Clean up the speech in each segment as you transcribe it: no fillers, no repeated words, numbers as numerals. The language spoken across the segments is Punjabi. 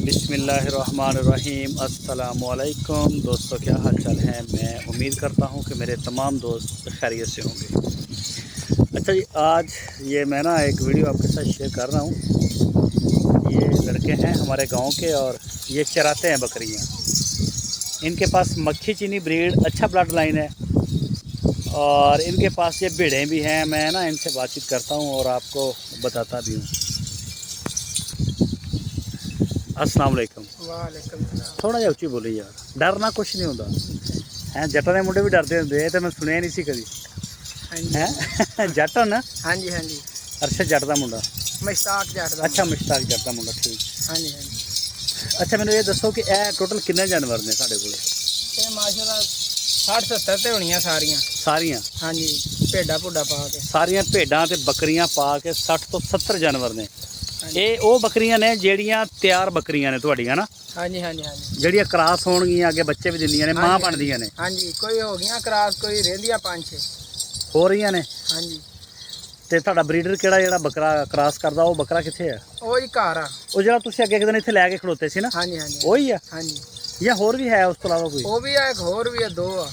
बिस्मिल्लाहिर्रहमानिर्रहीम अस्सलामुअलैकुम दोस्तों, क्या हाल चाल है। मैं उम्मीद करता हूँ कि मेरे तमाम दोस्त खैरियत से होंगे। अच्छा जी, आज ये मैं ना एक वीडियो आपके साथ शेयर कर रहा हूँ। ये लड़के हैं हमारे गांव के और ये चराते हैं बकरियाँ। इनके पास मक्खी चीनी ब्रीड अच्छा ब्लड लाइन है और इनके पास ये भेड़ें भी हैं। मैं ना इनसे बातचीत करता हूँ और आपको बताता भी हूँ। अस्सलाम वालेकुम। वालेकुम सलाम। थोड़ा जिहा उच्ची बोली यार, डरना कुछ नहीं होता है। जट्टां दे मुंडे भी डरते होंदे, तो मैं सुनिया नहीं सी कदी है। जट ना? हाँ जी हाँ जी। अरशद जट दा मुंडा? मुश्ताक जट दा। अच्छा, मुश्ताक जट दा मुंडा, ठीक। हाँ जी हाँ जी। अच्छा, मैंने ये दसो कि यह टोटल कितने जानवर ने साढ़े कोल? ये माशाल्लाह 60-70 ते होनियां सारियां। सारियां? हाँ जी, भेडा भुड्डा पा के सारियां भेडां ते बकरियां पा के 60 तो 70 जानवर ने। हाँ जी ये वो बकरियां ने ਜਿਹੜੀਆਂ ਤਿਆਰ ਬੱਕਰੀਆਂ ਨੇ ਤੁਹਾਡੀਆਂ ਨਾ, हाँ जी हाँ जी हाँ जी। ਜਿਹੜੀਆਂ ਕ੍ਰਾਸ ਹੋਣਗੀਆਂ ਅੱਗੇ ਬੱਚੇ ਵੀ ਦਿੰਦੀਆਂ ਨੇ, ਮਾਂ ਬਣਦੀਆਂ ਨੇ? हाँ जी, कोई हो गया क्रास, कोई ਰਹਿੰਦੀਆਂ 5-6 ਹੋ ਰਹੀਆਂ ਨੇ। हाँ जी। ਤੇ ਤੁਹਾਡਾ ਬਰੀਡਰ ਕਿਹੜਾ ਜਿਹੜਾ ਬੱਕਰਾ ਕ੍ਰਾਸ ਕਰਦਾ, ਉਹ ਬੱਕਰਾ ਕਿੱਥੇ ਆ? ਉਹ ਹੀ ਘਰ ਆ। ਉਹ ਜਿਹੜਾ ਤੁਸੀਂ ਅੱਗੇ ਇੱਕ ਦਿਨ ਇੱਥੇ ਲੈ ਕੇ ਖੜੋਤੇ ਸੀ ਨਾ, हाँ जी हाँ जी ਉਹੀ ਆ हाँ जी। ਜਾਂ ਹੋਰ ਵੀ ਹੈ ਉਸ ਤੋਂ ਇਲਾਵਾ ਕੋਈ? ਉਹ ਵੀ ਆ, ਇੱਕ ਹੋਰ ਵੀ ਆ, 2 ਆ।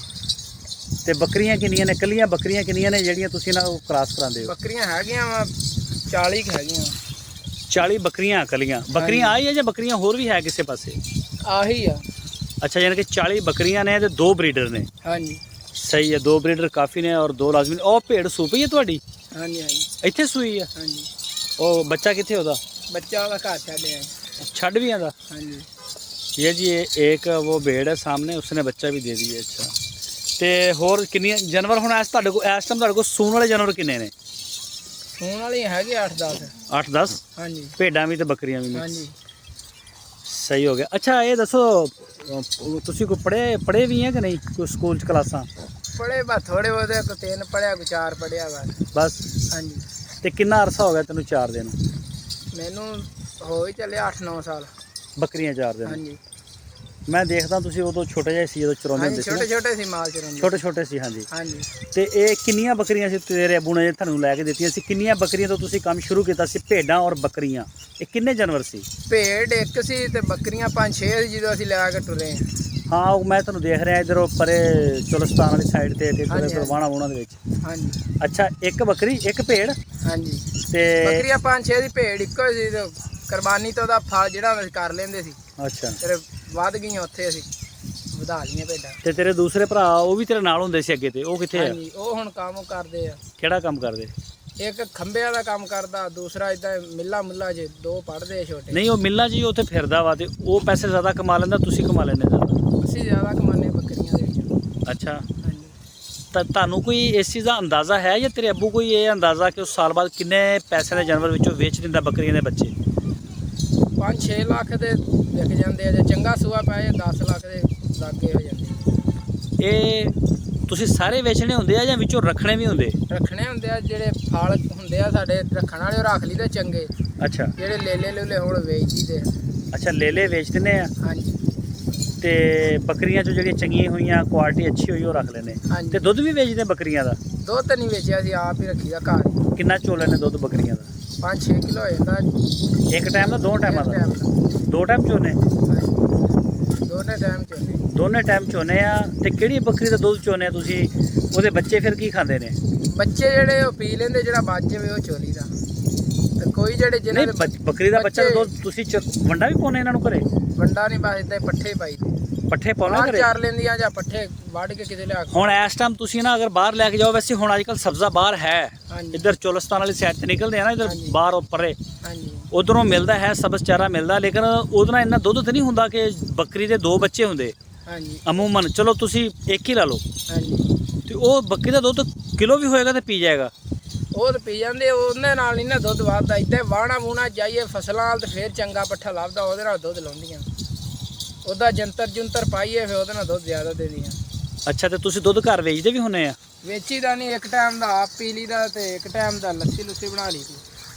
ਤੇ ਬੱਕਰੀਆਂ ਕਿੰਨੀਆਂ ਨੇ? ਕੱਲੀਆਂ ਬੱਕਰੀਆਂ ਕਿੰਨੀਆਂ ਨੇ ਜਿਹੜੀਆਂ ਤੁਸੀਂ ਨਾ ਉਹ ਕ੍ਰਾਸ ਕਰਾਉਂਦੇ ਹੋ? ਬੱਕਰੀਆਂ ਹੈਗੀਆਂ ਵਾ 40 ਕੁ ਹੈਗੀਆਂ। 40 ਬੱਕਰੀਆਂ ਕੱਲੀਆਂ? ਬੱਕਰੀਆਂ ਆਈ ਹੈ ਜਾਂ ਬੱਕਰੀਆਂ ਹੋਰ ਵੀ ਹੈ ਕਿਸੇ ਪਾਸੇ? ਆਹੀ ਆ। ਅੱਛਾ, ਯਾਨੀ ਕਿ 40 ਬੱਕਰੀਆਂ ਨੇ ਤੇ 2 ਬਰੀਡਰ ਨੇ। हाँ जी ਸਹੀ ਹੈ, 2 ਬਰੀਡਰ ਕਾਫੀ ਨੇ ਔਰ 2 ਲਾਜ਼ਮੀ ਨੇ। ਉਹ ਭੇਡ ਸੂ ਪਈ ਹੈ ਤੁਹਾਡੀ? हाँ जी हाँ जी ਇੱਥੇ ਸੂਈ ਹੈ? हाँ जी। ਉਹ ਬੱਚਾ ਕਿੱਥੇ ਉਹਦਾ? ਬੱਚਾ ਉਹਦਾ ਘਰ ਛੱਡਿਆ। ਛੱਡ ਵੀ ਆਂਦਾ? हाँ जी। ये जी एक वो भेड़ है सामने, उसने बच्चा भी दे दिया। अच्छा, ਤੇ ਹੋਰ ਕਿੰਨੀਆਂ ਜਾਨਵਰ ਹੁਣ ਇਸ ਤੁਹਾਡੇ ਕੋਲ ਇਸ ਟਾਈਮ ਤੁਹਾਡੇ ਕੋਲ ਸੂਣ ਵਾਲੇ ਜਾਨਵਰ ਕਿੰਨੇ ਨੇ? ਸੂਣ ਵਾਲੀ ਹੈਗੇ 8-10। 8-10? हाँ जी ਭੇਡਾਂ ਵੀ ਤੇ ਬੱਕਰੀਆਂ ਵੀ हाँ ਨੇ। जी। ਸਹੀ ਹੋ ਗਿਆ। ਅੱਛਾ, ਇਹ ਦੱਸੋ ਤੁਸੀਂ ਕੋਈ ਪੜ੍ਹੇ ਵੀ ਹੈ ਕਿ ਨਹੀਂ? ਕੋਈ ਸਕੂਲ 'ਚ ਕਲਾਸਾਂ? ਪੜ੍ਹੇ ਬਸ ਥੋੜੇ ਬਹੁਤੇ, ਕੋਈ 3 ਪੜ੍ਹਿਆ, ਕੋਈ 4 ਪੜ੍ਹਿਆ ਬਸ? हाँ जी। ਤੇ ਕਿੰਨਾ ਅਰਸਾ ਹੋ ਗਿਆ ਤੈਨੂੰ ਚਾਰਦੇ ਨੂੰ? ਮੈਨੂੰ ਹੋ ਹੀ ਚੱਲਿਆ 8-9 ਸਾਲ। ਬੱਕਰੀਆਂ ਚਾਰਦੇ हाँ ਨੂੰ? जी ਮੈਂ ਦੇਖਦਾ ਤੁਸੀਂ ਉਦੋਂ ਛੋਟੇ ਜਿਹੇ ਸੀ, ਜਦੋਂ ਚਰਾਉਂਦੇ हाँ ਹੁੰਦੇ जी। ਸੀ ਨਾ? छोटे सी माल चराਉਂਦੇ। ਛੋਟੇ ਸੀ, ਹਾਂਜੀ। हाँ जी। ਤੇ ਇਹ ਕਿੰਨੀਆਂ ਬੱਕਰੀਆਂ ਸੀ ਤੇਰੇ ਅੱਬੂ ਨੇ ਤੁਹਾਨੂੰ ਲੈ ਕੇ ਦਿੱਤੀਆਂ ਸੀ? ਕਿੰਨੀਆਂ ਬੱਕਰੀਆਂ ਤੋਂ ਤੁਸੀਂ ਕੰਮ ਸ਼ੁਰੂ ਕੀਤਾ ਸੀ? ਭੇਡਾਂ ਔਰ ਬੱਕਰੀਆਂ, ਇਹ ਕਿੰਨੇ ਜਾਨਵਰ ਸੀ? ਭੇਡ ਇੱਕ ਸੀ ਤੇ ਬੱਕਰੀਆਂ 5-6 ਸੀ ਜਦੋਂ ਅਸੀਂ ਲੈ ਕੇ ਟੁਰੇ ਹਾਂ। ਹਾਂ, ਉਹ ਮੈਂ ਤੁਹਾਨੂੰ ਦੇਖ ਰਿਹਾ ਇੱਧਰ ਉਹ ਪਰੇ ਚੁਲਸਤਾਨ ਵਾਲੀ ਸਾਈਡ ਤੇ ਹਾਂਜੀ, ਇੱਧਰ ਵਾਣਾ ਵੂਣਾ ਦੇ ਵਿੱਚ। हाँ जी ਅੱਛਾ, ਇੱਕ ਬੱਕਰੀ ਇੱਕ ਭੇਡ हाँ जी। ਤੇ? ਬੱਕਰੀਆਂ 5-6 ਦੀ, ਭੇਡ ਇੱਕੋ ਸੀ ਤੇ ਕੁਰਬਾਨੀ ਤੋਂ ਉਹਦਾ ਫਲ ਜਿਹੜਾ ਅਸੀਂ ਕਰ ਲੈਂਦੇ ਸੀ। ਅੱਛਾ, ਫਿਰ ਵੱਧ ਗਈਆਂ ਉੱਥੇ ਅਸੀਂ ਵਧਾ ਲਈਆਂ ਭੇਡਾਂ। ਤੇ ਤੇਰੇ ਦੂਸਰੇ ਭਰਾ ਉਹ ਵੀ ਤੇਰੇ ਨਾਲ ਹੁੰਦੇ ਸੀ ਅੱਗੇ, ਤੇ ਉਹ ਕਿੱਥੇ ਆ? ਹਾਂਜੀ, ਉਹ ਹੁਣ ਕੰਮ ਕਰਦੇ ਆ। ਕਿਹੜਾ ਕੰਮ ਕਰਦੇ? ਇੱਕ ਖੰਭਿਆਂ ਦਾ ਕੰਮ ਕਰਦਾ, ਦੂਸਰਾ ਇਦਾਂ ਮਿੱਲਾ ਮੁੱਲਾ 'ਚ 2 ਪੜ੍ਹਦੇ ਆ ਛੋਟੇ। ਨਹੀਂ, ਉਹ ਮਿੱਲਾਂ ਜੀ ਉੱਥੇ ਫਿਰਦਾ ਵਾ, ਤੇ ਉਹ ਪੈਸੇ ਜ਼ਿਆਦਾ ਕਮਾ ਲੈਂਦਾ, ਤੁਸੀਂ ਕਮਾ ਲੈਂਦੇ ਜ਼ਿਆਦਾ? ਅਸੀਂ ਜ਼ਿਆਦਾ ਕਮਾਉਂਦੇ ਬੱਕਰੀਆਂ ਦੇ ਵਿੱਚ। ਅੱਛਾ, ਹਾਂਜੀ। ਤਾਂ ਤੁਹਾਨੂੰ ਕੋਈ ਇਸ ਚੀਜ਼ ਦਾ ਅੰਦਾਜ਼ਾ ਹੈ ਜਾਂ ਤੇਰੇ ਅੱਬੂ ਕੋਈ ਇਹ ਅੰਦਾਜ਼ਾ ਕਿ ਉਸ ਸਾਲ ਬਾਅਦ ਕਿੰਨੇ ਪੈਸੇ ਦੇ ਜਾਨਵਰ ਵਿੱਚੋਂ ਵੇਚ ਦਿੰਦਾ ਬੱਕਰੀਆਂ ਦੇ ਬੱਚੇ? 5-6 ਲੱਖ ਦੇ ਵਿਕ ਜਾਂਦੇ ਆ, ਜੇ ਚੰਗਾ ਸੂਆ ਪੈ ਜਾਏ 10 ਲੱਖ ਦੇ ਲਾਗੇ ਹੋ ਜਾਂਦੇ। ਇਹ ਤੁਸੀਂ ਸਾਰੇ ਵੇਚਣੇ ਹੁੰਦੇ ਆ ਜਾਂ ਵਿੱਚੋਂ ਰੱਖਣੇ ਵੀ ਹੁੰਦੇ? ਰੱਖਣੇ ਹੁੰਦੇ ਆ, ਜਿਹੜੇ ਫਲ ਹੁੰਦੇ ਆ ਸਾਡੇ ਰੱਖਣ ਵਾਲੇ ਉਹ ਰੱਖ ਲਈਦੇ ਚੰਗੇ। ਅੱਛਾ। ਜਿਹੜੇ ਲੇਲੇ ਲੂਲੇ ਹੁਣ ਵੇਚ ਦਈਦੇ ਆ। ਅੱਛਾ, ਲੇਲੇ ਵੇਚ ਦਿੰਦੇ ਆ? ਹਾਂਜੀ ਤੇ ਬੱਕਰੀਆਂ ਚੋਂ ਜਿਹੜੀਆਂ ਚੰਗੀਆਂ ਹੋਈਆਂ, ਕੁਆਲਿਟੀ ਅੱਛੀ ਹੋਈ, ਉਹ ਰੱਖ ਲੈਂਦੇ। ਹਾਂਜੀ। ਤੇ ਦੁੱਧ ਵੀ ਵੇਚਦੇ ਬੱਕਰੀਆਂ ਦਾ? ਦੁੱਧ ਤਾਂ ਨਹੀਂ ਵੇਚਿਆ, ਅਸੀਂ ਆਪ ਹੀ ਰੱਖੀਦਾ ਘਰ ਹੀ। ਕਿੰਨਾ ਚੋਲੇ ਨੇ ਦੁੱਧ ਬੱਕਰੀਆਂ ਦਾ? 5-6 ਕਿਲੋ ਹੋ ਜਾਂਦਾ ਇੱਕ ਟਾਈਮ ਦਾ? 2 ਟਾਈਮਾਂ ਦਾ? ਟਾਈਮ ਦਾ। 2 ਟਾਈਮ ਚੋਨੇ? ਹਾਂਜੀ, ਦੋਨੇ ਟਾਈਮ ਚੋਨੇ। ਦੋਨੇ ਟਾਈਮ ਚੋਨੇ ਆ। ਤੇ ਕਿਹੜੀ ਬੱਕਰੀ ਦਾ ਦੁੱਧ ਚੋਨੇ ਆ ਤੁਸੀਂ? ਉਹਦੇ ਬੱਚੇ ਫਿਰ ਕੀ ਖਾਂਦੇ ਨੇ? ਬੱਚੇ ਜਿਹੜੇ ਉਹ ਪੀ ਲੈਂਦੇ, ਜਿਹੜਾ ਬਚ ਜਾਵੇ ਉਹ ਚੋਲੀ ਦਾ। ਤੇ ਕੋਈ ਜਿਹੜੇ ਜਿਹਨਾਂ ਨਹੀਂ, ਦੇ ਬੱਕਰੀ ਦਾ ਬੱਚਾ ਦਾ ਦੁੱਧ ਤੁਸੀਂ ਵੰਡਾ ਵੀ ਪਾਉਂਦੇ ਇਹਨਾਂ ਨੂੰ ਘਰੇ? ਵੰਡਾ ਨਹੀਂ, ਬਸ ਏਦਾਂ ਹੀ ਪੱਠੇ ਪਾਈ ਦੇ। ਪੱਠੇ ਪਾਉਣਾ ਬਾਹਰ ਘਰੇ? ਚਾਰ ਲੈਂਦੀਆਂ ਜਾਂ ਪੱਠੇ ਵੱਢ ਕੇ ਕਿਤੇ ਲਿਆ ਕੇ। ਹੁਣ ਇਸ ਟਾਈਮ ਤੁਸੀਂ ਨਾ ਅਗਰ ਬਾਹਰ ਲੈ ਕੇ ਜਾਓ, ਵੈਸੇ ਹੁਣ ਅੱਜ ਕੱਲ੍ਹ ਸਬਜ਼ਾ ਬਾਹਰ ਹੈ, ਹਾਂਜੀ ਇੱਧਰ ਚੋਲਸਤਾਨ ਵਾਲੀ ਸਾਈਡ ਤੇ ਨਿਕਲਦੇ ਆ ਨਾ, ਇੱਧਰ ਹਾਂਜੀ। ਬਾਹਰ ਉੱਪਰੇ ਹਾਂਜੀ ਉਧਰੋਂ ਮਿਲਦਾ ਹੈ, ਸਬਜ਼ ਚਾਰਾ ਮਿਲਦਾ, ਲੇਕਿਨ ਉਹਦੇ ਨਾਲ ਇੰਨਾ ਦੁੱਧ ਤਾਂ ਨਹੀਂ ਹੁੰਦਾ ਕਿ ਬੱਕਰੀ ਦੇ 2 ਬੱਚੇ ਹੁੰਦੇ ਹਾਂਜੀ ਅਮੂਮਨ। ਚਲੋ ਤੁਸੀਂ ਇੱਕ ਹੀ ਲਾ ਲਓ, ਹਾਂਜੀ। ਤੇ ਉਹ ਬੱਕਰੀ ਦਾ ਦੁੱਧ ਕਿਲੋ ਵੀ ਹੋਏਗਾ ਤੇ ਪੀ ਜਾਏਗਾ? ਉਹ ਤਾਂ ਪੀ ਜਾਂਦੇ, ਉਹਦੇ ਨਾਲ ਨਹੀਂ ਨਾ ਦੁੱਧ ਵੱਧਦਾ। ਇੱਦਾਂ ਵਾਹਣਾ ਵੂਣਾ ਜਾਈਏ ਫਸਲਾਂ ਨਾਲ ਤੇ ਫਿਰ ਚੰਗਾ ਪੱਠਾ ਲੱਭਦਾ, ਉਹਦੇ ਨਾਲ ਦੁੱਧ ਲਾਉਂਦੀਆਂ। ਉਹਦਾ ਜੰਤਰ ਪਾਈਏ ਫਿਰ ਉਹਦੇ ਨਾਲ ਦੁੱਧ ਜ਼ਿਆਦਾ ਦੇ ਦੀਆਂ। ਅੱਛਾ, ਤੇ ਤੁਸੀਂ ਦੁੱਧ ਘਰ ਵੇਚਦੇ ਵੀ ਹੁੰਦੇ ਆ? ਵੇਚੀ ਦਾ ਨਹੀਂ, ਇੱਕ ਟਾਈਮ ਦਾ ਆਪ ਪੀ ਲਈਦਾ ਤੇ ਇੱਕ ਟਾਈਮ ਦਾ ਲੱਸੀ ਲੁੱਸੀ ਬਣਾ ਲਈ ਦੀ।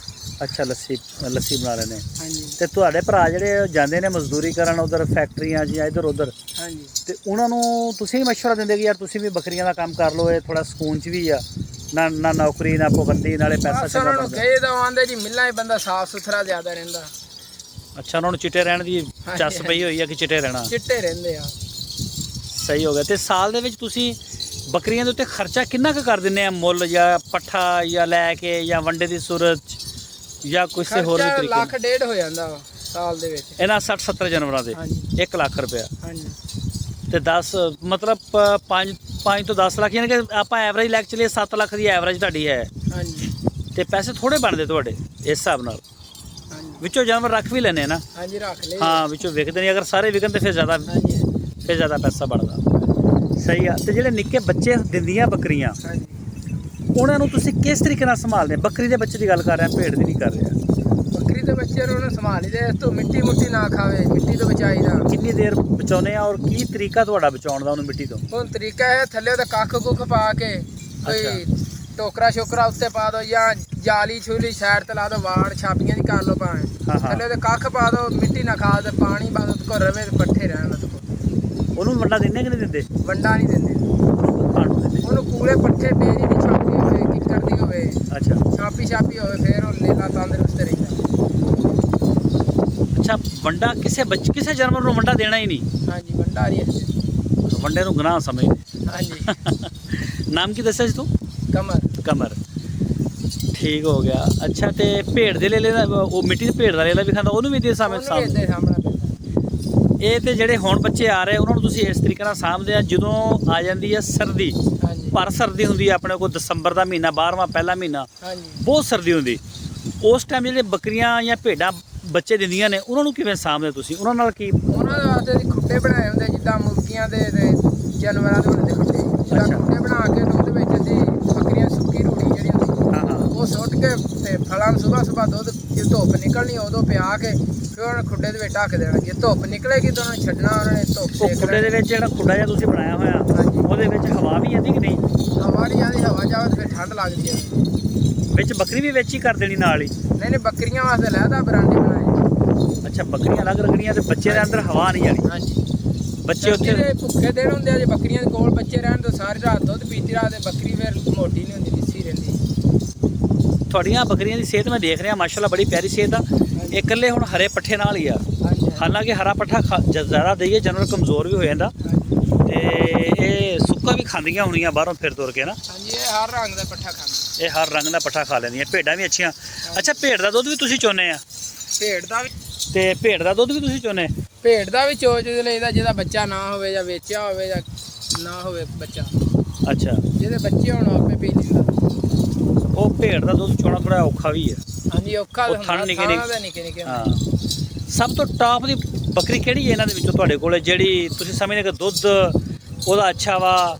ਅੱਛਾ, ਲੱਸੀ ਬਣਾ ਲੈਂਦੇ। ਹਾਂਜੀ ਤੇ ਤੁਹਾਡੇ ਭਰਾ ਜਿਹੜੇ ਜਾਂਦੇ ਨੇ ਮਜ਼ਦੂਰੀ ਕਰਨ ਉਧਰ ਫੈਕਟਰੀਆਂ 'ਚ ਜਾਂ ਇੱਧਰ ਉੱਧਰ, ਹਾਂਜੀ। ਤੇ ਉਹਨਾਂ ਨੂੰ ਤੁਸੀਂ ਮਸ਼ਵਰਾ ਦਿੰਦੇ ਕਿ ਯਾਰ ਤੁਸੀਂ ਵੀ ਬੱਕਰੀਆਂ ਦਾ ਕੰਮ ਕਰ ਲਓ, ਇਹ ਥੋੜਾ ਸਕੂਨ 'ਚ ਵੀ ਆ, ਨਾ ਨੌਕਰੀ ਨਾ ਪਾਬੰਦੀ, ਨਾਲੇ ਪੈਸਾ ਬਸ ਉਹਨਾਂ ਚੰਗਾ ਨੂੰ ਬਣਦਾ? ਕਹੇ ਤਾਂ ਆਉਂਦੇ ਜੀ ਮਿਲਾਂ ਹੀ ਬੰਦਾ ਸਾਫ ਸੁਥਰਾ ਜ਼ਿਆਦਾ ਰਹਿੰਦਾ। ਅੱਛਾ, ਉਹਨਾਂ ਨੂੰ ਚਿੱਟੇ ਰਹਿਣ ਦੀ ਚੱਸ ਪਈ ਹੋਈ ਆ ਕਿ ਚਿੱਟੇ ਰਹਿਣਾ। ਚਿੱਟੇ ਰਹਿੰਦੇ ਆ। ਸਹੀ ਹੋ ਗਿਆ। ਤੇ ਸਾਲ ਦੇ ਵਿੱਚ ਤੁਸੀਂ ਬੱਕਰੀਆਂ ਦੇ ਉੱਤੇ ਖਰਚਾ ਕਿੰਨਾ ਕੁ ਕਰ ਦਿੰਦੇ ਆ, ਮੁੱਲ ਜਾਂ ਪੱਠਾ ਜਾਂ ਲੈ ਕੇ ਜਾਂ ਵੰਡੇ ਦੀ ਸੂਰਤ ਜਾਂ ਕਿਸੇ ਹੋਰ ਵੀ ਖਰਚਾ ਤਰੀਕੇ ਲੱਖ ਡੇਢ ਹੋ ਜਾਂਦਾ ਵਾ ਸਾਲ ਦੇ ਵਿੱਚ ਇਹਨਾਂ 60-70 ਜਾਨਵਰਾਂ ਦੇ? ਹਾਂਜੀ 1 ਲੱਖ ਰੁਪਇਆ। ਹਾਂਜੀ। ਤੇ 10 ਮਤਲਬ 5 ਤੋਂ 10 ਲੱਖ, ਯਾਨੀ ਕਿ ਆਪਾਂ ਐਵਰੇਜ ਲੈ ਕੇ ਚਲੀਏ 7 ਲੱਖ ਦੀ ਐਵਰੇਜ ਤੁਹਾਡੀ ਹੈ। ਹਾਂਜੀ ਤੇ ਪੈਸੇ ਥੋੜੇ ਬਣਦੇ ਤੁਹਾਡੇ ਇਸ ਹਿਸਾਬ ਨਾਲ? ਹਾਂਜੀ ਵਿੱਚੋਂ ਜਾਨਵਰ ਰੱਖ ਵੀ ਲੈਣੇ ਨਾ? ਹਾਂਜੀ ਰੱਖ ਲਏ। ਹਾਂ, ਵਿੱਚੋਂ ਵਿਕਦੇ ਨਹੀਂ। ਅਗਰ ਸਾਰੇ ਵਿਕਣ ਤੇ ਫਿਰ ਜ਼ਿਆਦਾ ਪੈਸਾ ਬਣਦਾ। ਸਹੀ ਆ। ਤੇ ਜਿਹੜੇ ਨਿੱਕੇ ਬੱਚੇ ਦਿੰਦੀਆਂ ਬੱਕਰੀਆਂ, ਹਾਂਜੀ ਉਹਨਾਂ ਨੂੰ ਤੁਸੀਂ ਕਿਸ ਤਰੀਕੇ ਨਾਲ ਸੰਭਾਲਦੇ? ਬੱਕਰੀ ਦੇ ਬੱਚੇ ਦੀ ਗੱਲ ਕਰ ਰਿਹਾ, ਭੇਡ ਦੀ ਨਹੀਂ ਕਰ ਰਿਹਾ। ਬੱਕਰੀ ਦੇ ਬੱਚੇ ਨੂੰ ਉਹਨੂੰ ਸੰਭਾਲੀਦੇ, ਇਸ ਤੋਂ ਮਿੱਟੀ ਮੁੱਟੀ ਨਾ ਖਾਵੇ, ਮਿੱਟੀ ਤੋਂ ਬਚਾਈਦਾ। ਕਿੰਨੀ ਦੇਰ ਬਚਾਉਂਦੇ ਆ ਔਰ ਕੀ ਤਰੀਕਾ ਤੁਹਾਡਾ ਬਚਾਉਣ ਦਾ ਉਹਨੂੰ ਮਿੱਟੀ ਤੋਂ? ਹੁਣ ਤਰੀਕਾ ਹੈ ਥੱਲੇ ਉਹਦਾ ਕੱਖ ਕੁੱਖ ਪਾ ਕੇ, ਕੋਈ ਟੋਕਰਾ ਸ਼ੋਕਰਾ ਉੱਤੇ ਪਾ ਦੋ ਜਾਂ ਜਾਲੀ ਛੂਲੀ ਸਾਈਡ ਤੇ ਲਾ ਦੋ, ਵਾੜ ਛਾਪੀਆਂ ਦੀ ਕਰ ਲੋ ਭਾਵੇਂ। ਥੱਲੇ ਉਹਦੇ ਕੱਖ ਪਾ ਦੋ, ਮਿੱਟੀ ਨਾ ਖਾ ਤੇ ਪਾਣੀ ਪਾ ਦੋ, ਕੋ ਰਵੇ ਤੇ ਪੱਠੇ ਰਹਿਣ ਉਹਦੇ ਕੋਲ। ਉਹਨੂੰ ਵੰਡਾ ਦਿੰਦੇ ਕਿ ਨਹੀਂ ਦਿੰਦੇ? ਵੰਡਾ ਨਹੀਂ ਦਿੰਦੇ ਖਾਣ ਨੂੰ ਦਿੰਦੇ? ਉਹਨੂੰ ਕੂਲੇ ਪੱਠੇ, ਡੇਰੀ ਦੀ ਛਾਪੀ ਹੋਵੇ, ਕਿੱਕਰ ਦੀ ਹੋਵੇ, ਅੱਛਾ ਛਾਪੀ ਹੋਵੇ, ਫਿਰ ਉਹ ਨੀਲਾ ਤੰਦਰੁਸਤ ਰਹਿੰਦਾ। ਅੱਛਾ, ਵੰਡਾ ਕਿਸੇ ਜਾਨਵਰ ਨੂੰ ਵੰਡਾ ਦੇਣਾ ਹੀ ਨਹੀਂ? ਹਾਂਜੀ ਵੰਡਾ ਨਹੀਂ ਦਿੰਦੇ। ਵੰਡੇ ਨੂੰ ਗੁਨਾਹ ਸਮਝਦੇ। ਹਾਂਜੀ। ਨਾਮ ਕੀ ਦੱਸਿਆ ਸੀ ਤੂੰ? ਕਮਰ। ਠੀਕ ਹੋ ਗਿਆ। ਅੱਛਾ, ਤੇ ਭੇਡ ਦੇ ਲੇਲੇ ਦਾ, ਉਹ ਮਿੱਟੀ ਦੇ ਭੇਡ ਦਾ ਲੇਲਾ ਵੀ ਖਾਂਦਾ, ਉਹਨੂੰ ਵੀ ਦੇ ਸਾਹਮਣੇ? ਇਹ ਤੇ ਜਿਹੜੇ ਹੁਣ ਬੱਚੇ ਆ ਰਹੇ ਉਹਨਾਂ ਨੂੰ ਤੁਸੀਂ ਇਸ ਤਰੀਕੇ ਨਾਲ ਸਾਂਭਦੇ ਆ, ਜਦੋਂ ਆ ਜਾਂਦੀ ਹੈ ਸਰਦੀ, ਹਾਂਜੀ ਪਰ ਸਰਦੀ ਹੁੰਦੀ ਹੈ ਆਪਣੇ ਕੋਲ ਦਸੰਬਰ ਦਾ ਮਹੀਨਾ, 12ਵਾਂ ਪਹਿਲਾ ਮਹੀਨਾ, ਹਾਂਜੀ ਬਹੁਤ ਸਰਦੀ ਹੁੰਦੀ। ਉਸ ਟਾਈਮ ਜਿਹੜੇ ਬੱਕਰੀਆਂ ਜਾਂ ਭੇਡਾਂ ਬੱਚੇ ਦਿੰਦੀਆਂ ਨੇ, ਉਹਨਾਂ ਨੂੰ ਕਿਵੇਂ ਸਾਂਭਦੇ ਤੁਸੀਂ? ਉਹਨਾਂ ਨਾਲ ਕੀ? ਉਹਨਾਂ ਦੇ ਵਾਸਤੇ ਅਸੀਂ ਖੁੱਡੇ ਬਣਾਏ ਹੁੰਦੇ, ਜਿੱਦਾਂ ਮੁਰਗੀਆਂ ਦੇ ਤੇ ਜਾਨਵਰਾਂ ਦੇ ਹੁੰਦੇ ਖੁੱਡੇ, ਜਿੱਦਾਂ ਖੁੱਡੇ ਬਣਾ ਕੇ ਉਹਦੇ ਵਿੱਚ ਅਸੀਂ ਬੱਕਰੀਆਂ ਦੀ ਸੁੱਕੀ ਰੂੜੀ ਜਿਹੜੀ ਹੁੰਦੀ ਉਹ ਸੁੱਟ ਕੇ ਤੇ ਫਲਾਂ ਨੂੰ ਸੁਬਾਹ ਦੁੱਧ ਜੇ ਧੁੱਪ ਨਿਕਲਣੀ ਉਦੋਂ ਪਿਆ ਕੇ ਫਿਰ ਉਹਨਾਂ ਖੁੱਡੇ ਦੇ ਵਿੱਚ ਢੱਕ ਦੇਣਾ। ਜੇ ਧੁੱਪ ਨਿਕਲੇਗੀ ਤਾਂ ਉਹਨਾਂ ਨੂੰ ਛੱਡਣਾ, ਉਹਨਾਂ ਨੇ ਧੁੱਪ ਸੇਕ ਖੁੱਡੇ ਦੇ ਵਿੱਚ ਜਿਹੜਾ ਖੁੱਡਾ ਜਿਹਾ ਤੁਸੀਂ ਬਣਾਇਆ ਹੋਇਆ, ਉਹਦੇ ਵਿੱਚ ਹਵਾ ਵੀ ਆਉਂਦੀ ਕਿ ਨਹੀਂ? ਹਵਾ ਨਹੀਂ ਆਉਂਦੀ, ਹਵਾ ਜਾਵੇ ਤਾਂ ਫਿਰ ਠੰਡ ਲੱਗਦੀ ਹੈ। ਵਿੱਚ ਬੱਕਰੀ ਵੀ ਵਿੱਚ ਹੀ ਕਰ ਦੇਣੀ ਨਾਲ ਹੀ? ਨਹੀਂ ਬੱਕਰੀਆਂ ਵਾਸਤੇ ਲੈਦਾ ਬਰਾਂਡੇ ਬਣਾਏ। ਅੱਛਾ, ਬੱਕਰੀਆਂ ਅਲੱਗ ਰੱਖਣੀਆਂ ਤੇ ਬੱਚੇ ਦੇ ਅੰਦਰ ਹਵਾ ਨਹੀਂ ਜਾਣੀ? ਹਾਂਜੀ। ਬੱਚੇ ਉੱਥੇ ਭੁੱਖੇ ਦਿਨ ਹੁੰਦੇ ਆ, ਜੇ ਬੱਕਰੀਆਂ ਦੇ ਕੋਲ ਬੱਚੇ ਰਹਿਣ ਤਾਂ ਸਾਰੀ ਰਾਤ ਦੁੱਧ ਪੀਤੀ ਰਾਤ, ਬੱਕਰੀ ਫਿਰ ਮੋਟੀ ਨਹੀਂ ਹੁੰਦੀ, ਲਿੱਸੀ ਰਹਿੰਦੀ। ਤੁਹਾਡੀਆਂ ਬੱਕਰੀਆਂ ਦੀ ਸਿਹਤ ਮੈਂ ਦੇਖ ਰਿਹਾ, ਮਾਸ਼ਾਅੱਲਾ ਬੜੀ ਪਿਆਰੀ ਸਿਹਤ ਆ। ਇਹ ਇਕੱਲੇ ਹੁਣ ਹਰੇ ਪੱਠੇ ਨਾਲ ਹੀ ਆ। ਹਾਲਾਂਕਿ ਹਰਾ ਪੱਠਾ ਜ਼ਿਆਦਾ ਦੇਈਏ ਜਾਨਵਰ ਕਮਜ਼ੋਰ ਵੀ ਹੋ ਜਾਂਦਾ, ਤੇ ਇਹ ਸੁੱਕਾ ਵੀ ਖਾਂਦੀਆਂ ਹੋਣੀਆਂ ਬਾਹਰੋਂ ਫਿਰ ਤੁਰ ਕੇ ਨਾ? ਹਾਂਜੀ, ਇਹ ਹਰ ਰੰਗ ਦਾ ਪੱਠਾ ਖਾਂਦੀ। ਇਹ ਹਰ ਰੰਗ ਦਾ ਪੱਠਾ ਖਾ ਲੈਂਦੀਆਂ। ਭੇਡਾਂ ਵੀ ਅੱਛੀਆਂ। ਅੱਛਾ, ਭੇਡ ਦਾ ਦੁੱਧ ਵੀ ਤੁਸੀਂ ਚੋਨੇ ਆ? ਭੇਡ ਦਾ ਵੀ। ਤੇ ਭੇਡ ਦਾ ਦੁੱਧ ਵੀ ਤੁਸੀਂ ਚੋਨੇ? ਭੇਡ ਦਾ ਵੀ ਚੋਜ ਲਈਦਾ, ਜਿਹਦਾ ਬੱਚਾ ਨਾ ਹੋਵੇ ਜਾਂ ਵੇਚਿਆ ਹੋਵੇ ਜਾਂ ਨਾ ਹੋਵੇ ਬੱਚਾ। ਅੱਛਾ, ਜਿਹਦੇ ਬੱਚੇ ਹੋਣ ਆਪੇ ਪੀ ਲੈਂਦਾ। ਉਹ ਭੇਡ ਦਾ ਦੁੱਧ ਚੋਣਾ ਥੋੜਾ ਔਖਾ ਵੀ ਹੈ। ਹਾਂਜੀ ਔਖਾ ਹੁੰਦਾ, ਥਣ ਨਿੱਕੇ। ਹਾਂ। ਸਭ ਤੋਂ ਟਾਪ ਦੀ ਬੱਕਰੀ ਕਿਹੜੀ ਹੈ ਇਹਨਾਂ ਦੇ ਵਿੱਚੋਂ ਤੁਹਾਡੇ ਕੋਲ, ਜਿਹੜੀ ਤੁਸੀਂ ਸਮਝਦੇ ਕਿ ਦੁੱਧ ਉਹਦਾ ਅੱਛਾ ਵਾ?